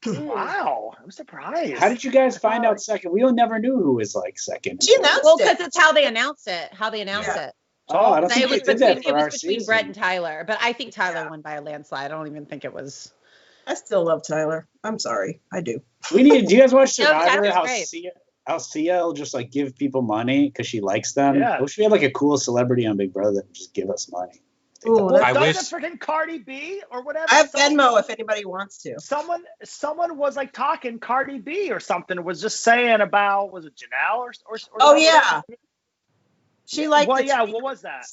Wow. I'm surprised. How did you guys find out second? We never knew who was like second. She announced Well, it. because it's how they announced it. it. Oh, I don't It think they was did that between, for our season. Brett and Tyler, but I think Tyler Yeah. won by a landslide. I don't even think it was. I still love Tyler. I'm sorry. I do. Do you guys watch No, Survivor? Tyler's How great. Sia will just like give people money because she likes them. Yeah. I wish we had like a cool celebrity on Big Brother that would just give us money. Ooh, Well, I doesn't wish- freaking Cardi B or whatever. I have Venmo if anybody wants to. Someone was like talking Cardi B or something. Was just saying about, was it Janelle or Oh something? yeah. She liked Well, the yeah. tweet. What was that?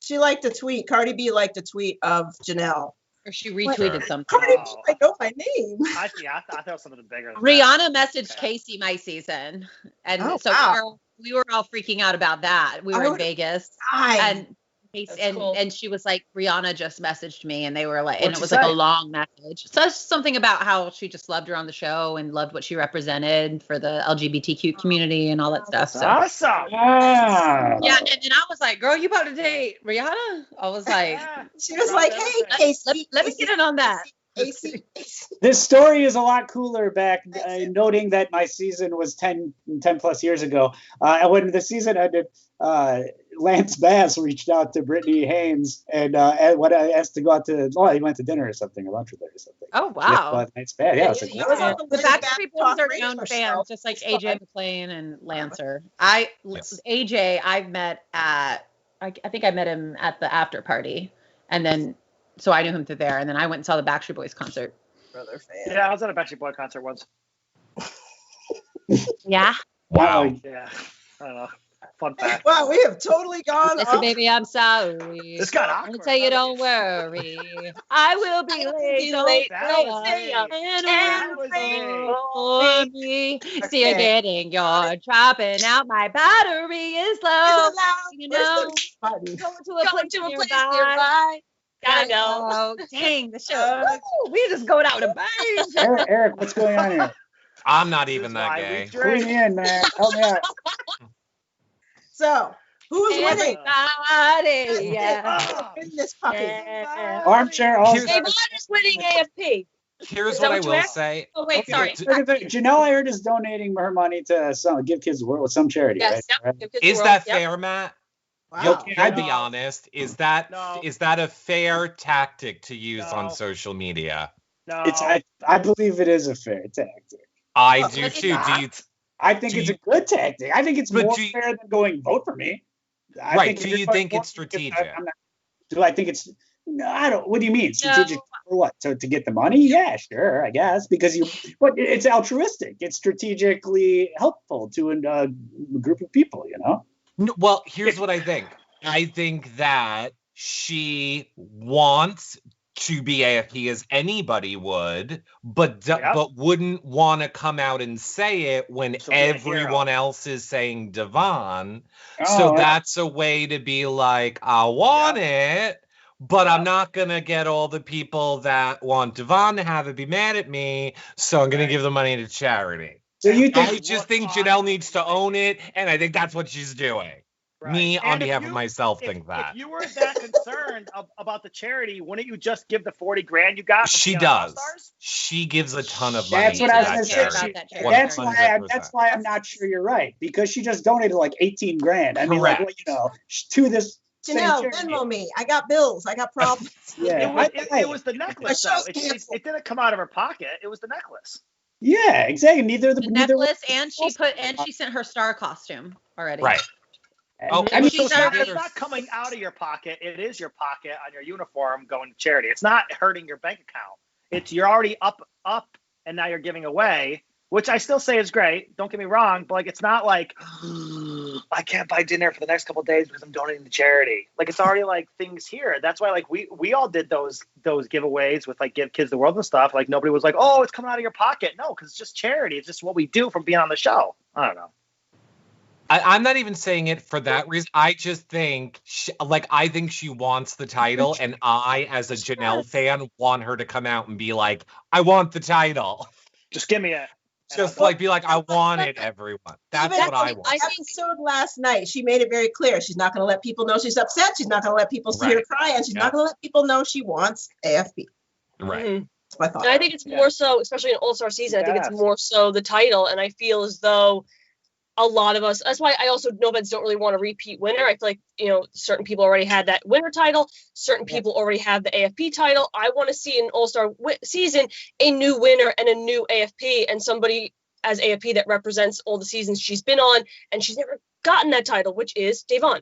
She liked a tweet. Cardi B liked a tweet of Janelle. Or she retweeted something. Cardi B, Oh. I know my name. I thought it was something bigger. Than Rihanna messaged Okay. Casey my season, and Oh, so wow. we were all freaking out about that. We were in would- Vegas, I and cool. and she was like, Rihanna just messaged me, and they were like, and What'd it she was like a say? long message. So it's something about how she just loved her on the show and loved what she represented for the LGBTQ community and all that stuff. So Awesome. Ah. yeah, and then I was like, girl, you about to date Rihanna? I was like, Yeah. she was like, hey, Casey. let me get in on that. Casey. This story is a lot cooler back, noting that my season was 10 plus years ago. And when the season ended, Lance Bass reached out to Brittany Haynes and what I asked to go out to, he went to dinner or something, or lunch with her or something. Oh wow. With Lance Bass. Yeah, I was like, He was wow. on The Liz Backstreet Boys Talk are radio known show. fans, just like It's AJ fun. McLean and Lancer. Yes. AJ, I've met at, I think I met him at the after party, and then so I knew him through there, and then I went and saw the Backstreet Boys concert. Brother fan. Yeah, I was at a Backstreet Boy concert once. Yeah. Wow. Yeah. I don't know. Fun fact. Wow, we have totally gone Listen, off. baby, I'm sorry. This got I'm awkward. gonna tell you, don't worry. I will be late. Don't late. That was stay me. up That and was wait for me. See, you're Okay. getting, you're dropping out. My battery is low. You know, Button. going to a Going place to a place nearby. nearby. Gotta go. Oh, dang, the show. Woo, we just going out with a bang. Eric, what's going on here? I'm not This even is that why we gay. drink. Bring me in, man. Help me out. So, who's winning? Everybody, yeah. Ah. In this puppy. Yeah. Armchair all Here's- Davon is winning AFP. Here's Is what that I what you will asked? say. Oh wait, sorry. Janelle, I heard, is donating her money to Give Kids the World, some charity, Yes. right? Yep. Give Kids the Is World. that Yep. fair, Matt? Wow. Okay, I'd No. be honest. Is that No. a fair tactic to use No. on social media? No. I believe it is a fair tactic. I Oh, do look at too. that. Do you I think Do it's you- a good tactic. I think it's But more do you- fair than going vote for me. I Right, think do if you you're think voting it's for me, strategic? do I think it's no? I don't. What do you mean strategic for what? So to get the money? Yeah, sure, I guess because but it's altruistic. It's strategically helpful to a group of people. You know. No, well, here's what I think. I think that she wants to be AFP as anybody would, but Yep. but wouldn't want to come out and say it when She'll be a everyone hero. else is saying Devon. Oh, So yeah. that's a way to be like, I want it, but I'm Yep. not gonna get all the people that want Devon to have it be mad at me. So I'm gonna Right. give the money to charity. So you think I just think Janelle needs to own it, and I think that's what she's doing. Right. Me, on And if behalf of you- myself, if, think that. If you were that concerned about the charity, wouldn't you just give the 40 grand you got? From She being on does. All-Stars? She gives a ton of money That's what to I was that going to say. care charity. about that And charity. that's why I'm not sure you're right, because she just donated like 18 grand. I mean, like, well, Correct. you know, to this same Janelle, charity. Venmo me. I got bills. I got problems. Yeah, It was the necklace, My though. show's canceled. It didn't come out of her pocket. It was the necklace. yeah, exactly. Neither The necklace, and she sent her star costume already. Right. Oh, I mean, So she's it's not coming out of your pocket. It is your pocket on your uniform going to charity. It's not hurting your bank account. It's you're already up, and now you're giving away, which I still say is great. Don't get me wrong, but like it's not like I can't buy dinner for the next couple of days because I'm donating to charity. Like it's already like things here. That's why like we all did those giveaways with like Give Kids the World and stuff. Like nobody was like, oh, it's coming out of your pocket. No, because it's just charity. It's just what we do from being on the show. I don't know. I'm not even saying it for that reason. I just think, I think she wants the title, and I, as a Janelle fan, want her to come out and be like, I want the title. Just give me it. Just like, be like, I want it, everyone. That's Even what I want. I think Episode last night, she made it very clear. She's not going to let people know she's upset. She's not going to let people see her Right. cry, and she's Yeah. not going to let people know she wants AFP. Right. Mhm. That's my thought. And I think it's more so, especially in All-Star season, I think it's Yes. more so the title. And I feel as though a lot of us, that's why I also know vets don't really want a repeat winner. I feel like, certain people already had that winner title. Certain people already have the AFP title. I want to see in All-Star season a new winner and a new AFP and somebody as AFP that represents all the seasons she's been on. And she's never gotten that title, which is Devon.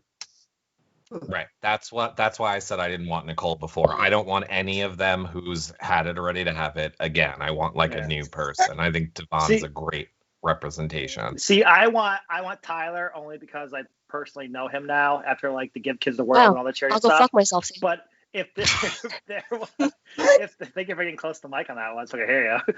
Right. That's why I said I didn't want Nicole before. I don't want any of them who's had it already to have it again. I want like a new person. I think Devon's a great representation. See, I want Tyler only because I personally know him now after like the Give Kids the World and all the charity I'll go stuff. fuck myself. Sam. But if there was, thank you for getting close to the mic on that one, so I can hear you.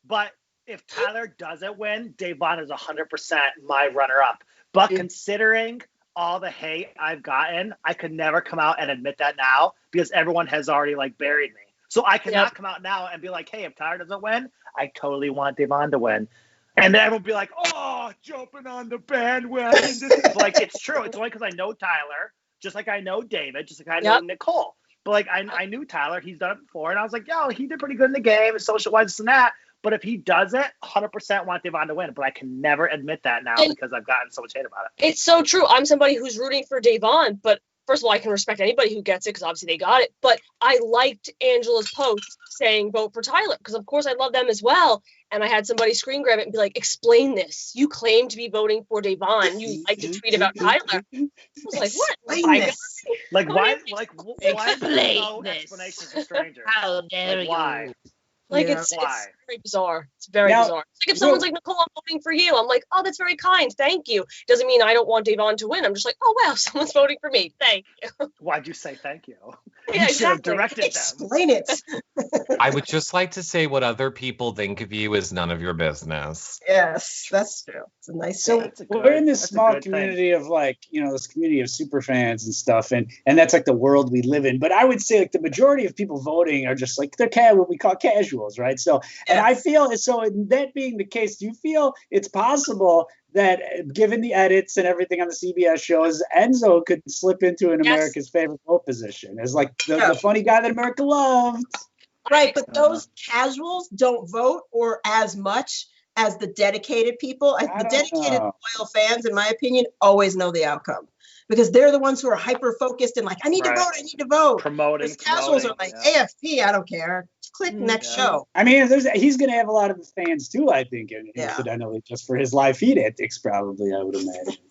But if Tyler doesn't win, Devon is 100% my runner-up. But considering all the hate I've gotten, I could never come out and admit that now because everyone has already like buried me. So I cannot come out now and be like, hey, if Tyler doesn't win, I totally want Devon to win. And then everyone will be like, oh, jumping on the bandwagon. This is like, it's true. It's only because I know Tyler, just like I know David, just like I know Nicole. But like I knew Tyler, he's done it before, and I was like, yo, he did pretty good in the game, and social-wise, this and that. But if he does it, 100% want Devon to win. But I can never admit that now because I've gotten so much hate about it. It's so true. I'm somebody who's rooting for Devon, but first of all, I can respect anybody who gets it because obviously they got it. But I liked Angela's post saying vote for Tyler because, of course, I love them as well. And I had somebody screen grab it and be like, explain this. You claim to be voting for Devon. You like to tweet about Tyler. I was like, what? Explain this. Like, why? Explain no this. explanation for strangers? How dare Like, why? you? Like, Yeah. it's Why? very bizarre. It's very Now, bizarre. It's like if someone's like, Nicole, I'm voting for you. I'm like, oh, that's very kind. Thank you. Doesn't mean I don't want Devon to win. I'm just like, oh, wow, someone's voting for me. Thank you. Why'd you say thank you? Yeah, You should have exactly. directed them. Explain it. I would just like to say what other people think of you is none of your business. Yes, that's true. It's a nice So thing. we're in this that's a small good thing. community of like, this community of super fans and stuff, and that's like the world we live in. But I would say like the majority of people voting are just like they're what we call casuals, right? So, and I feel so. That being the case, do you feel it's possible that given the edits and everything on the CBS shows, Enzo could slip into an Yes. America's favorite vote position as like the funny guy that America loved? Right, but those casuals don't vote or as much as the dedicated people. The don't dedicated know. loyal fans, in my opinion, always know the outcome because they're the ones who are hyper focused and like, I need to Right. vote, I need to vote. Promoting. Those casuals are like, yeah. AFP, I don't care. Just click next Yeah. show. I mean, he's going to have a lot of fans too, I think, Yeah. incidentally, just for his live feed antics, probably, I would imagine.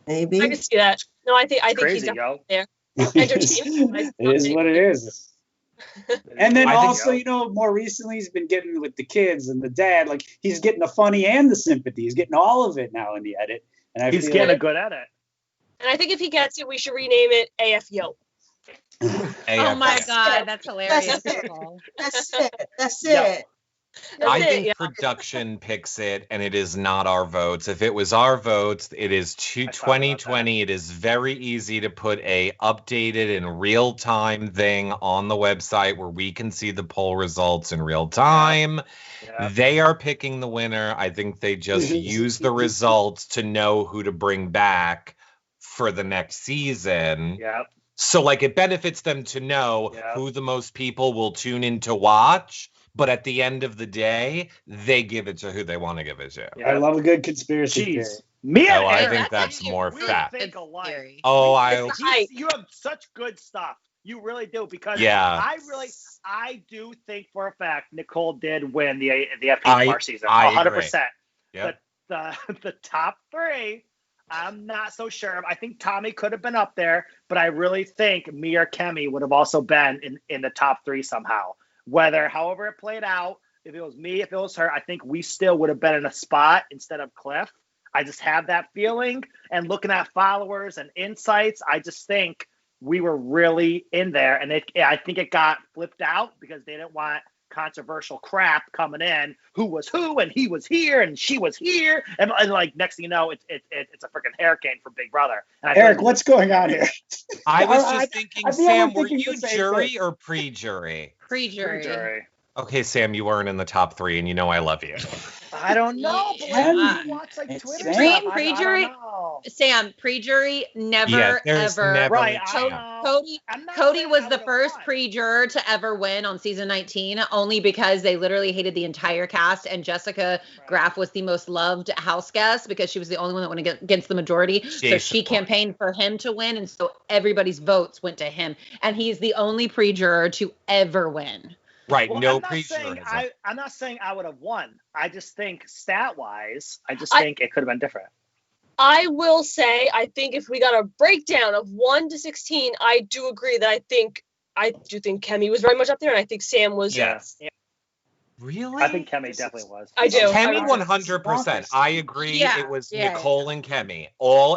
Maybe. I can see that. No, I think he's Crazy, definitely yo. there. Entertainment. It is what it is. And then I think also, more recently, he's been getting with the kids and the dad. Like, he's getting the funny and the sympathy. He's getting all of it now in the edit. And He's feel getting like, good at it. And I think if he gets it, we should rename it AFYO. Oh my God, that's hilarious. That's it. Nicole. That's it. That's Yeah. it. I That's it, think yeah. production picks it, and it is not our votes. If it was our votes, it is I thought about 2020. It is very easy to put a updated and real time thing on the website where we can see the poll results in real time. Yeah. They are picking the winner. I think they just use the results to know who to bring back for the next season. Yeah. So like it benefits them to know who the most people will tune in to watch. But at the end of the day, they give it to who they want to give it to. Yeah. I love a good conspiracy theory. Jeez. Me and I Eric, think that's more we fact. think alike. Oh, You have such good stuff. You really do, because Yeah. I do think for a fact Nicole did win the FP4 season. 100%. Yep. The top three, I'm not so sure. I think Tommy could have been up there, but I really think me or Kemi would have also been in the top three somehow. However it played out, if it was me, if it was her, I think we still would have been in a spot instead of Cliff. I just have that feeling. And looking at followers and insights, I just think we were really in there. And I think it got flipped out because they didn't want controversial crap coming in. Who was who, and he was here, and she was here, and like next thing you know, it's a freaking hurricane for Big Brother. And Eric, what's going on here? I was just thinking, Sam, were thinking you jury or pre-jury? Pre-jury. Okay, Sam, you weren't in the top three, and you know I love you. I don't know. But Sam, you watch like Twitter Sam. stuff. Pre-jury. Sam, pre-jury, never ever. Never. Right. Cody was the first pre-juror to ever win on season 19, only because they literally hated the entire cast, and Jessica Graff was the most loved house guest because she was the only one that went against the majority. So she campaigned for him to win, and so everybody's votes went to him, and he's the only pre-juror to ever win. Right, well, no pre-juror. I'm not saying I would have won. I just think stat-wise, think it could have been different. I will say, I think if we got a breakdown of 1 to 16, I do agree that I do think Kemi was very much up there, and I think Sam was. Yes. Yeah. Really? I think Kemi definitely was. I do. Kemi 100%. I agree. Yeah, it was Nicole and Kemi.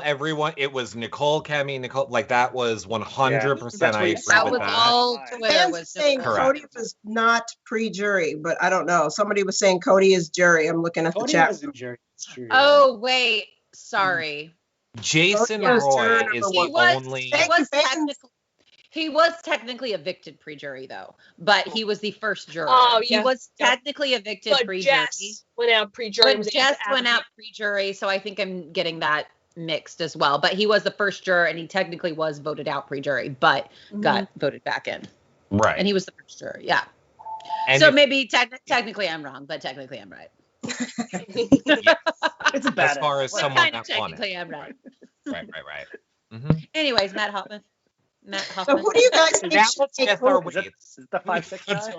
Everyone. It was Nicole, Kemi, Nicole. Like that was 100%. I agree with that. All Twitter was saying Cody was not pre-jury, but I don't know. Somebody was saying Cody is jury. I'm looking at the chat. Was in jury. Oh wait, sorry. Jason Roy is the only. He was technically evicted pre-jury though, but he was the first juror. Oh, yeah. He was technically evicted pre-jury. Jess went out pre-jury. But Jess went out pre-jury, so I think I'm getting that mixed as well. But he was the first juror, and he technically was voted out pre-jury, but got voted back in. Right. And he was the first juror, yeah. And so maybe technically I'm wrong, but technically I'm right. It's a bad. As far as someone kind of that won technically it. I'm right. Right. Mm-hmm. Anyways, Matt Hoffman. So who do you guys think should take who? Is it the 5'6" guy?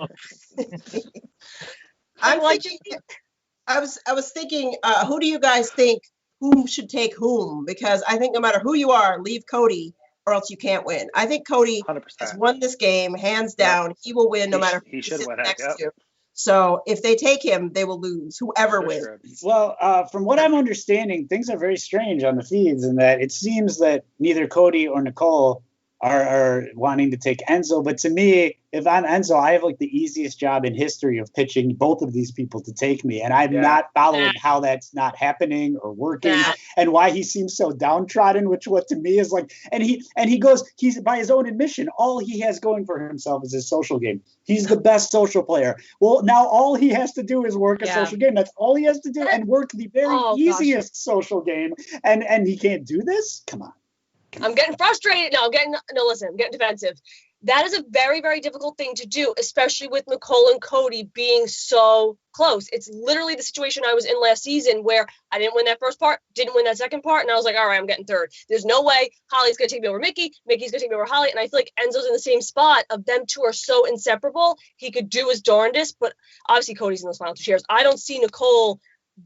I was thinking, who do you guys think who should take whom? Because I think no matter who you are, leave Cody or else you can't win. I think Cody 100%. has won this game hands down. He will win no matter who he should win next to. So if they take him, they will lose. Whoever wins. Well, from what I'm understanding, things are very strange on the feeds in that it seems that neither Cody or Nicole are wanting to take Enzo. But to me, if I'm Enzo, I have like the easiest job in history of pitching both of these people to take me. And I'm not following how that's not happening or working and why he seems so downtrodden, which what to me is like, and he goes, he's by his own admission, all he has going for himself is his social game. He's the best social player. Well, now all he has to do is work a social game. That's all he has to do and work the very easiest social game. And he can't do this? Come on. I'm getting frustrated. Listen, I'm getting defensive. That is a very, very difficult thing to do, especially with Nicole and Cody being so close. It's literally the situation I was in last season where I didn't win that first part, didn't win that second part, and I was like, all right, I'm getting third. There's no way Holly's going to take me over Mickey, Mickey's going to take me over Holly, and I feel like Enzo's in the same spot of them two are so inseparable. He could do his darndest, but obviously Cody's in those final two shares. I don't see Nicole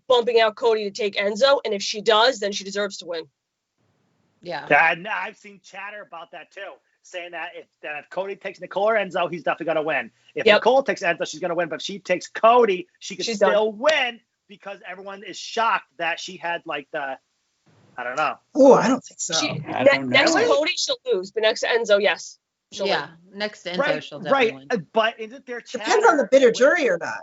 bumping out Cody to take Enzo, and if she does, then she deserves to win. Yeah. I've seen chatter about that too, saying that if Cody takes Nicole or Enzo, he's definitely going to win. If Nicole takes Enzo, she's going to win. But if she takes Cody, she could still win because everyone is shocked that she had like the, I don't know. Oh, I don't think so. Next to Cody, she'll lose. But next to Enzo, yes. She'll win. Next to Enzo, she'll definitely win. But isn't there chatter? Depends on the bitter jury or not.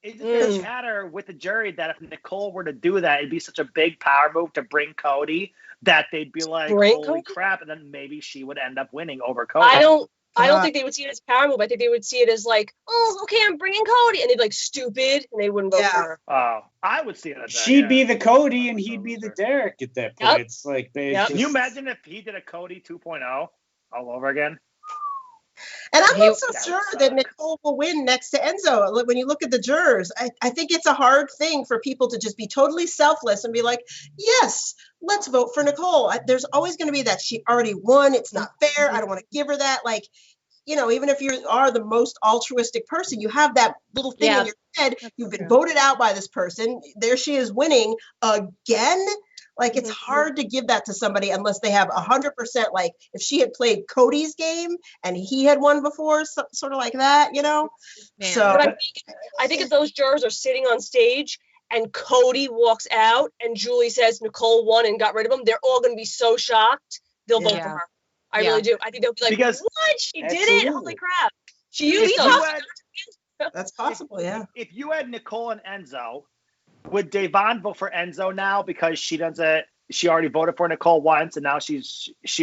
Isn't there chatter with the jury that if Nicole were to do that, it'd be such a big power move to bring Cody that they'd be like, holy crap, and then maybe she would end up winning over Cody. I don't I don't think they would see it as a power move. I think they would see it as like, oh, okay, I'm bringing Cody, and they'd be like stupid, and they wouldn't vote for her. Oh, I would see it as that. She'd be the Cody Yeah. and he'd be the Derek at that point. Yep. It's like they. Yep. Can you imagine if he did a Cody 2.0 all over again? And I'm not so That would sure suck. that Nicole will win next to Enzo. When you look at the jurors, I think it's a hard thing for people to just be totally selfless and be like, yes, let's vote for Nicole. There's always going to be that she already won. It's not fair. I don't want to give her that. Like, you know, even if you are the most altruistic person, you have that little thing in your head. You've been voted out by this person. There she is winning again. Like, it's hard to give that to somebody unless they have 100%. Like, if she had played Cody's game and he had won before, sort of like that, you know? Man. So But I think if those jurors are sitting on stage and Cody walks out and Julie says Nicole won and got rid of him, they're all going to be so shocked. They'll vote for her. I really do. I think they'll be like, Because- what? She did it? Absolutely. Holy crap. She If used you those. had- that's possible, yeah. If you had Nicole and Enzo, would Devon vote for Enzo now because she doesn't? She already voted for Nicole once, and now she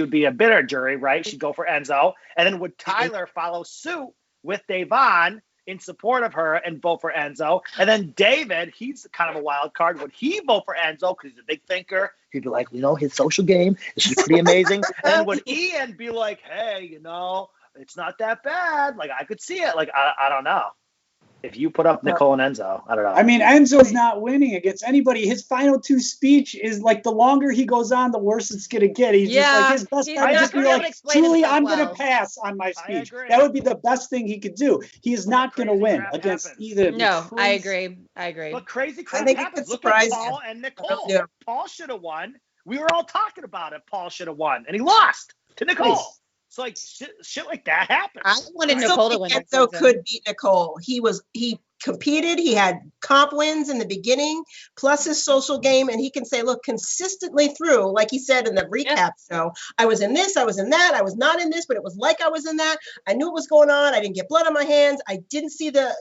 would be a bitter jury, right? She'd go for Enzo, and then would Tyler follow suit with Devon in support of her and vote for Enzo? And then David, he's kind of a wild card. Would he vote for Enzo because he's a big thinker? He'd be like, you know, his social game is pretty amazing. And then would Ian be like, hey, you know, it's not that bad. Like, I could see it. Like, I don't know. If you put up Nicole and Enzo, I don't know. I mean, Enzo's not winning against anybody. His final two speech is like the longer he goes on, the worse it's gonna get. He's just like his best he's friend not just be gonna be able to like, explain Julie, himself I'm well. gonna pass on my speech. agree. That would be the best thing he could do. He is not gonna Crazy win crap against happens. either. No, I Chris- agree. But crazy crap think it happens. could Look at surprise Paul you. and Nicole. Yeah. Paul should have won. We were all talking about it. Paul should have won, and he lost to Nicole. Nice. So like shit like that happens. I wanted I Nicole still to win. think next Enzo season. could beat Nicole. He competed. He had comp wins in the beginning, plus his social game, and he can say, look, consistently through, like he said in the recap show, I was in this, I was in that, I was not in this, but it was like I was in that. I knew what was going on. I didn't get blood on my hands. I didn't see the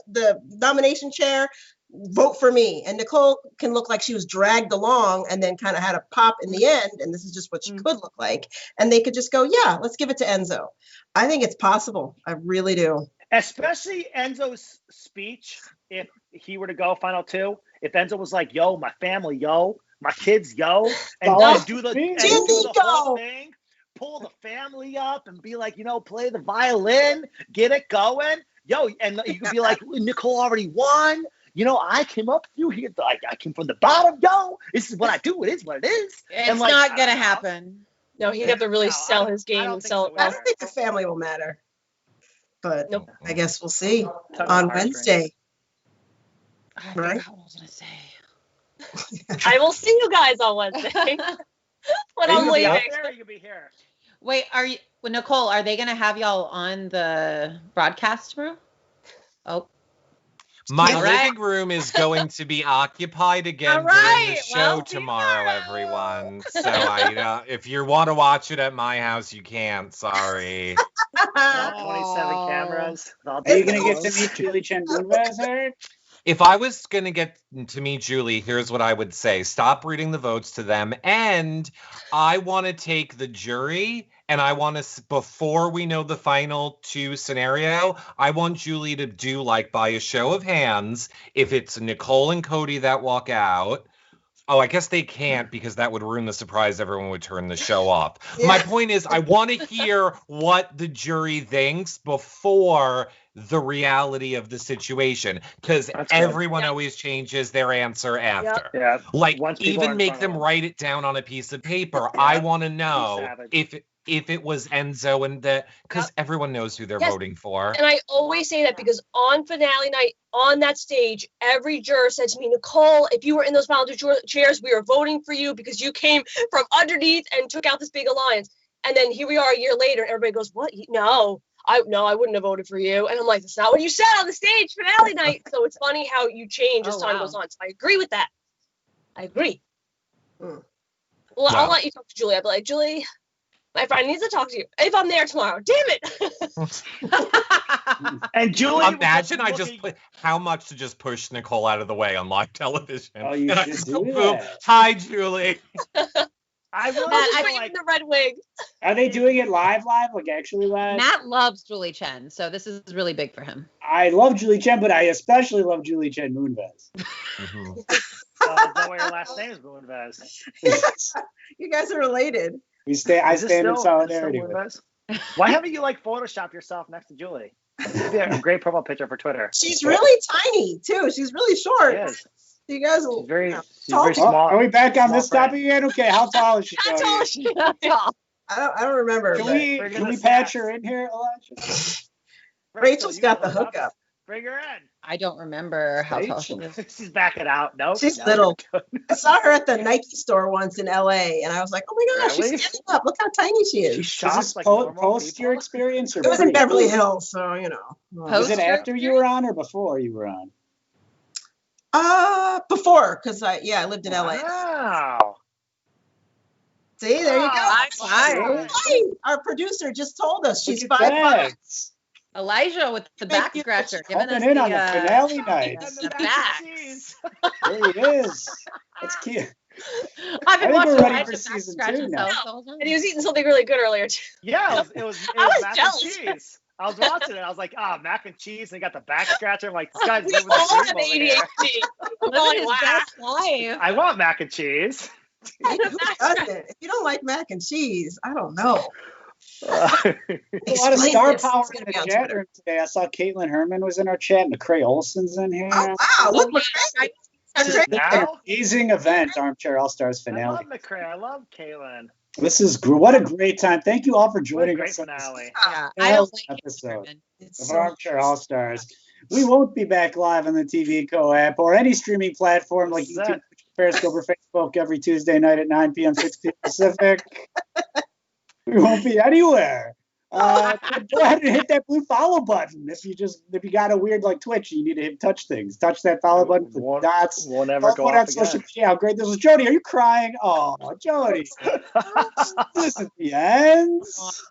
nomination chair. Vote for me. And Nicole can look like she was dragged along and then kind of had a pop in the end. And this is just what she could look like. And they could just go, yeah, let's give it to Enzo. I think it's possible. I really do. Especially Enzo's speech, if he were to go final two, if Enzo was like, yo, my family, yo, my kids, yo, and No. do the whole TVCO. thing, pull the family up and be like, you know, play the violin, get it going. Yo, and you could be like, Nicole already won. You know, I came up through here. I came from the bottom, yo. This is what I do. It is what it is. It's And, like, not I gonna don't know. happen. No, he'd have to really No, sell his I game don't and think sell so it I well. don't think the family will matter. But Nope. I guess we'll see Tug on on heartstrings. Wednesday. I Right. forgot what I was gonna say. I will see you guys on Wednesday when Are you I'm gonna be out leaving. there or you gonna be here? Wait, Nicole? Are they gonna have y'all on the broadcast tomorrow? Oh, My All right. living room is going to be occupied again All during the right, show well, tomorrow, tomorrow. everyone. So if you want to watch it at my house, you can't. Sorry. 27 cameras. Are you gonna get to meet Julie Chen Moonves, Eric? If I was going to get to meet Julie, here's what I would say. Stop reading the votes to them. And I want to take the jury and I want to, before we know the final two scenario, I want Julie to do like by a show of hands, if it's Nicole and Cody that walk out. Oh, I guess they can't because that would ruin the surprise. Everyone would turn the show off. Yeah. My point is, I want to hear what the jury thinks before the reality of the situation, because That's good. everyone always changes their answer after. Yeah. Like, Once people are even in make front of them them. write it down on a piece of paper. I want to know savage. if it was Enzo and because everyone knows who they're Yes. voting for. And I always say that because on finale night, on that stage, every juror said to me, Nicole, if you were in those final two chairs, we were voting for you because you came from underneath and took out this big alliance. And then here we are a year later, and everybody goes, what? No, I wouldn't have voted for you. And I'm like, that's not what you said on the stage finale night. So it's funny how you change as Oh, time wow. goes on. So I agree with that. I agree. Mm. Well, Wow. I'll let you talk to Julie. I'll be like, Julie, my friend needs to talk to you. If I'm there tomorrow, damn it. And Julie, Imagine I look just at- put how much to just push Nicole out of the way on live television. Oh, you And I should just do go, boom. that. Hi, Julie. I really Matt, feel Put you in like the red wig. Are they doing it live, like actually live? Matt loves Julie Chen, so this is really big for him. I love Julie Chen, but I especially love Julie Chen Moonves. Mhm. is that what your last name is, Moonves? You guys are related. I Is it stand in still solidarity with. Moonves? Why haven't you like Photoshopped yourself next to Julie? It'd be a great profile picture for Twitter. She's really tiny too. She's really short. She is. You guys She's will. very, Yeah. she's very Oh, small. are we back on small this frame. topic again? Okay, how tall is she? How Jody? tall is she? How tall? I don't remember. Can but we Bring in can the we patch stats. her in here, Elijah? Rachel's you got the hooked up. hookup. Bring her in. I don't remember how tall she is. She's backing out. Nope. She's no. little. I saw her at the Nike store once in LA, and I was like, "Oh my gosh, Really? she's standing up! Look how tiny she She is." Is shops this like normal post your people. experience or It was in pre? Beverly Hills, so you know. Was it Post your after you were on or before you were on? Before, because I lived in LA. Wow. See, there you go. Wow. High five. Hey, our producer just told us she's Look at 5'5". that. Elijah with the Thank back you. scratcher, giving us Coming in on the the finale night. And the the mac back. and cheese. There he is. That's cute. I've been I think watching we're ready Elijah for back season scratch 2 now. himself the whole time. And he was eating something really good earlier too. Yeah, it was I was mac jealous. and cheese. I was watching it. I was like, mac and cheese. And he got the back scratcher. I'm like, this guy's We living the all dream have over here. ADHD. We're Living going, his wow. best life. I want mac and cheese. Hey, who doesn't? If you don't like mac and cheese, I don't know. A lot of Explain star this. power It's gonna in be the on chat Twitter. room today. I saw Caitlin Herman was in our chat. McCrae Olson's in here. Oh wow! Look, yeah. McCrae. Is McCrae. it now? Amazing event, Armchair All Stars I finale. love McCray. I love Kaylin. This is what a great time. Thank you all for What a joining great us on this finale. Yeah, I don't like episode Herman. It's of so Armchair All Stars. We won't be back live on the TVCO app or any streaming platform like What's that? YouTube, Periscope, or Facebook every Tuesday night at 9 p.m. 6 p.m. Pacific. We won't be anywhere. Go ahead and hit that blue follow button. If you got a weird like Twitch, you need to touch things. Touch that follow button for Won't- dots. Won't ever go Put off on social again. media how great this is. Jody, are you crying? Oh, Jody. This is the end.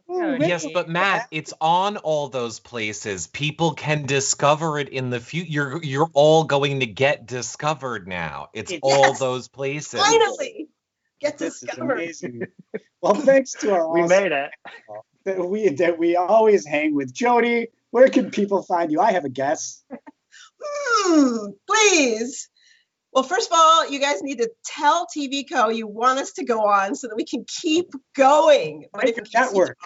Ooh, Yes, but Matt, it's on all those places. People can discover it in the future. You're all going to get discovered now. It's Yes. all those places. finally get This is discovered. amazing. Well, thanks to our We awesome made it. that we always hang with. Jody, where can people find you? I have a guess. Please. Well, first of all, you guys need to tell TVCO you want us to go on so that we can keep going. But if you Network.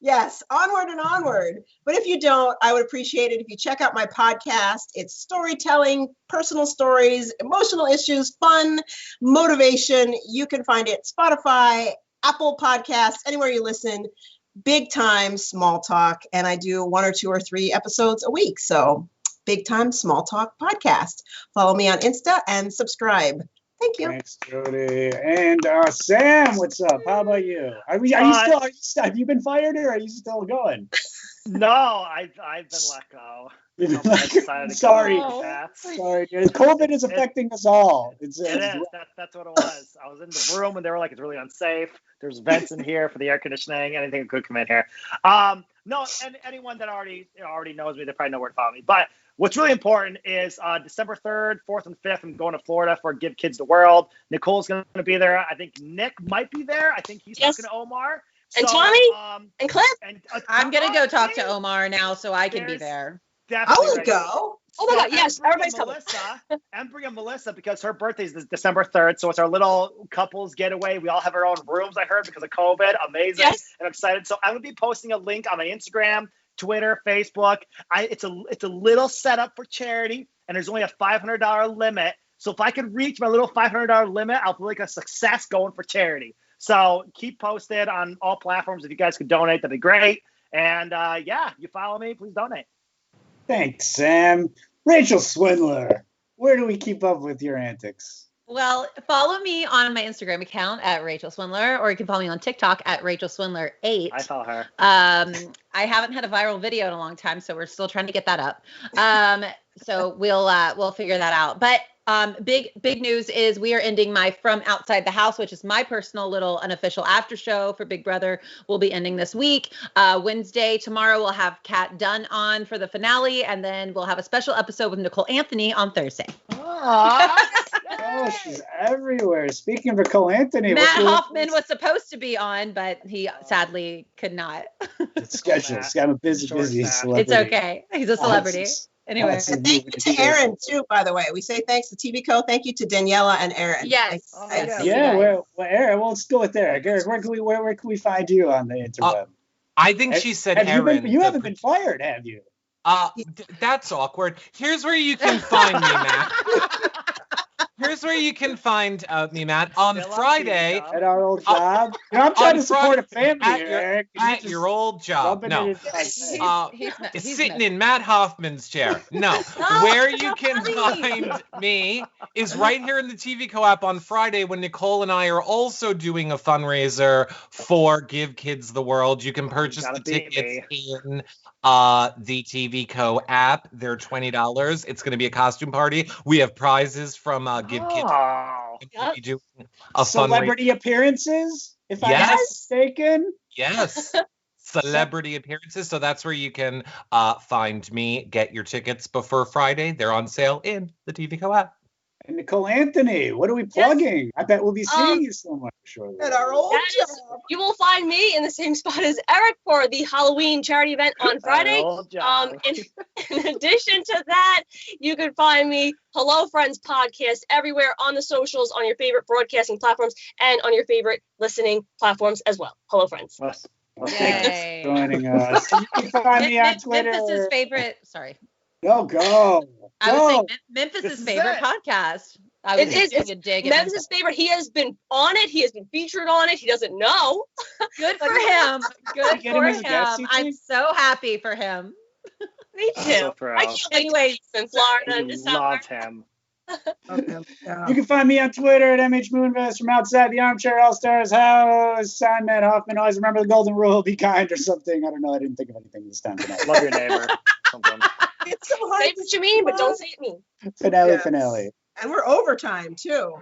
Yes, onward and onward. But if you don't, I would appreciate it if you check out my podcast. It's storytelling, personal stories, emotional issues, fun, motivation. You can find it Spotify, Apple Podcasts, anywhere you listen. Big time small talk. And I do 1 or 2 or 3 episodes a week. So Big Time Small Talk Podcast. Follow me on Insta and subscribe. Thank you. Thanks, Jody. And Sam, what's up? How about you? Are you still? Have you been fired or are you still going? No, I've been let go. You've been I decided to Sorry. go on the path. Sorry, dude. COVID is affecting us all. It is. That's what it was. I was in the room and they were like, it's really unsafe. There's vents in here for the air conditioning. Anything could come in here. No, and anyone that already knows me, they probably know where to follow me. But what's really important is December 3rd, 4th, and 5th, I'm going to Florida for Give Kids the World. Nicole's going to be there. I think Nick might be there. I think he's talking to Omar. And Tommy? And Cliff? And, I'm gonna go talk to Omar now so I can be There's- there. I Definitely will right. go. Oh my God, yes, Embry everybody's and coming. Embry and Melissa, because her birthday is December 3rd, so it's our little couples getaway. We all have our own rooms, I heard, because of COVID. Amazing. Yes. And I'm excited. So I'm going to be posting a link on my Instagram, Twitter, Facebook. It's a little setup for charity, and there's only a $500 limit. So if I could reach my little $500 limit, I'll feel like a success going for charity. So keep posted on all platforms. If you guys could donate, that'd be great. And you follow me, please donate. Thanks, Sam. Rachel Swindler, where do we keep up with your antics? Well, follow me on my Instagram account at Rachel Swindler, or you can follow me on TikTok at Rachel Swindler8. I follow her. I haven't had a viral video in a long time, so we're still trying to get that up. So we'll figure that out. But big news is we are ending my From Outside the House, which is my personal little unofficial after show for Big Brother. We'll be ending this week. Wednesday, tomorrow, we'll have Kat Dunn on for the finale, and then we'll have a special episode with Nicole Anthony on Thursday. Aww. Oh, she's everywhere. Speaking of Nicole Anthony, Matt what's your Hoffman was supposed to be on, but he sadly could not. schedule? I'm a busy Short-staffed. celebrity. It's okay. He's a celebrity. Anyway. That's And thank you to Aaron too, by the way. We say thanks to TVCO. Thank you to Daniela and Aaron. Yes. Oh, Yes, yeah. thank you Yeah, guys. Eric, well, let's go with Eric. Eric, where can we find you on the interweb? I think she said Have you Erin. you haven't been fired, have you? That's awkward. Here's where you can find me, Matt. Here's where you can find me, Matt. On Still on Friday, TV, At our old job? I'm trying to support a family, at your, Eric. at your old job. rubbing No. it in my face. He's Sitting in Matt Hoffman's chair. No. Where you can funny. find me is right here in the TVCO app on Friday when Nicole and I are also doing a fundraiser for Give Kids the World. You can purchase gotta the beat tickets in the TVCO app. They're $20. It's going to be a costume party. We have prizes from Give Kids. Oh. Yep. We do a fundraiser. Celebrity appearances, if I'm not Yes. mistaken. Yes. Celebrity appearances. So that's where you can find me. Get your tickets before Friday. They're on sale in the TVCO app. And Nicole Anthony, what are we plugging? I bet we'll be seeing you somewhere shortly. At our old That is, job. you will find me in the same spot as Eric for the Halloween charity event on Friday. Old job. In addition to that, you can find me Hello Friends podcast everywhere on the socials, on your favorite broadcasting platforms, and on your favorite listening platforms as well. Hello Friends. Well, Yay. Joining us. You can find me on Twitter. Memphis's favorite. Sorry. Go. I was saying Go. Memphis's This is favorite it. podcast. I was It is. just doing a dig at Memphis' Memphis. favorite. He has been on it. He has been featured on it. He doesn't know. Good for him. Good Get him for as a guest, him. you I'm think? so happy for him. Me I'm too. so proud. I can't wait Anyway, to be in Florida in December. Love him. You can find me on Twitter at MHMoonves from outside the Armchair All-Stars house. I'm Matt Hoffman. Always remember the golden rule, be kind or something. I don't know. I didn't think of anything this time tonight. Love your neighbor. Something. It's so hard. Say what you mean, but don't say it mean. Finale, Yes. finale. And we're overtime too.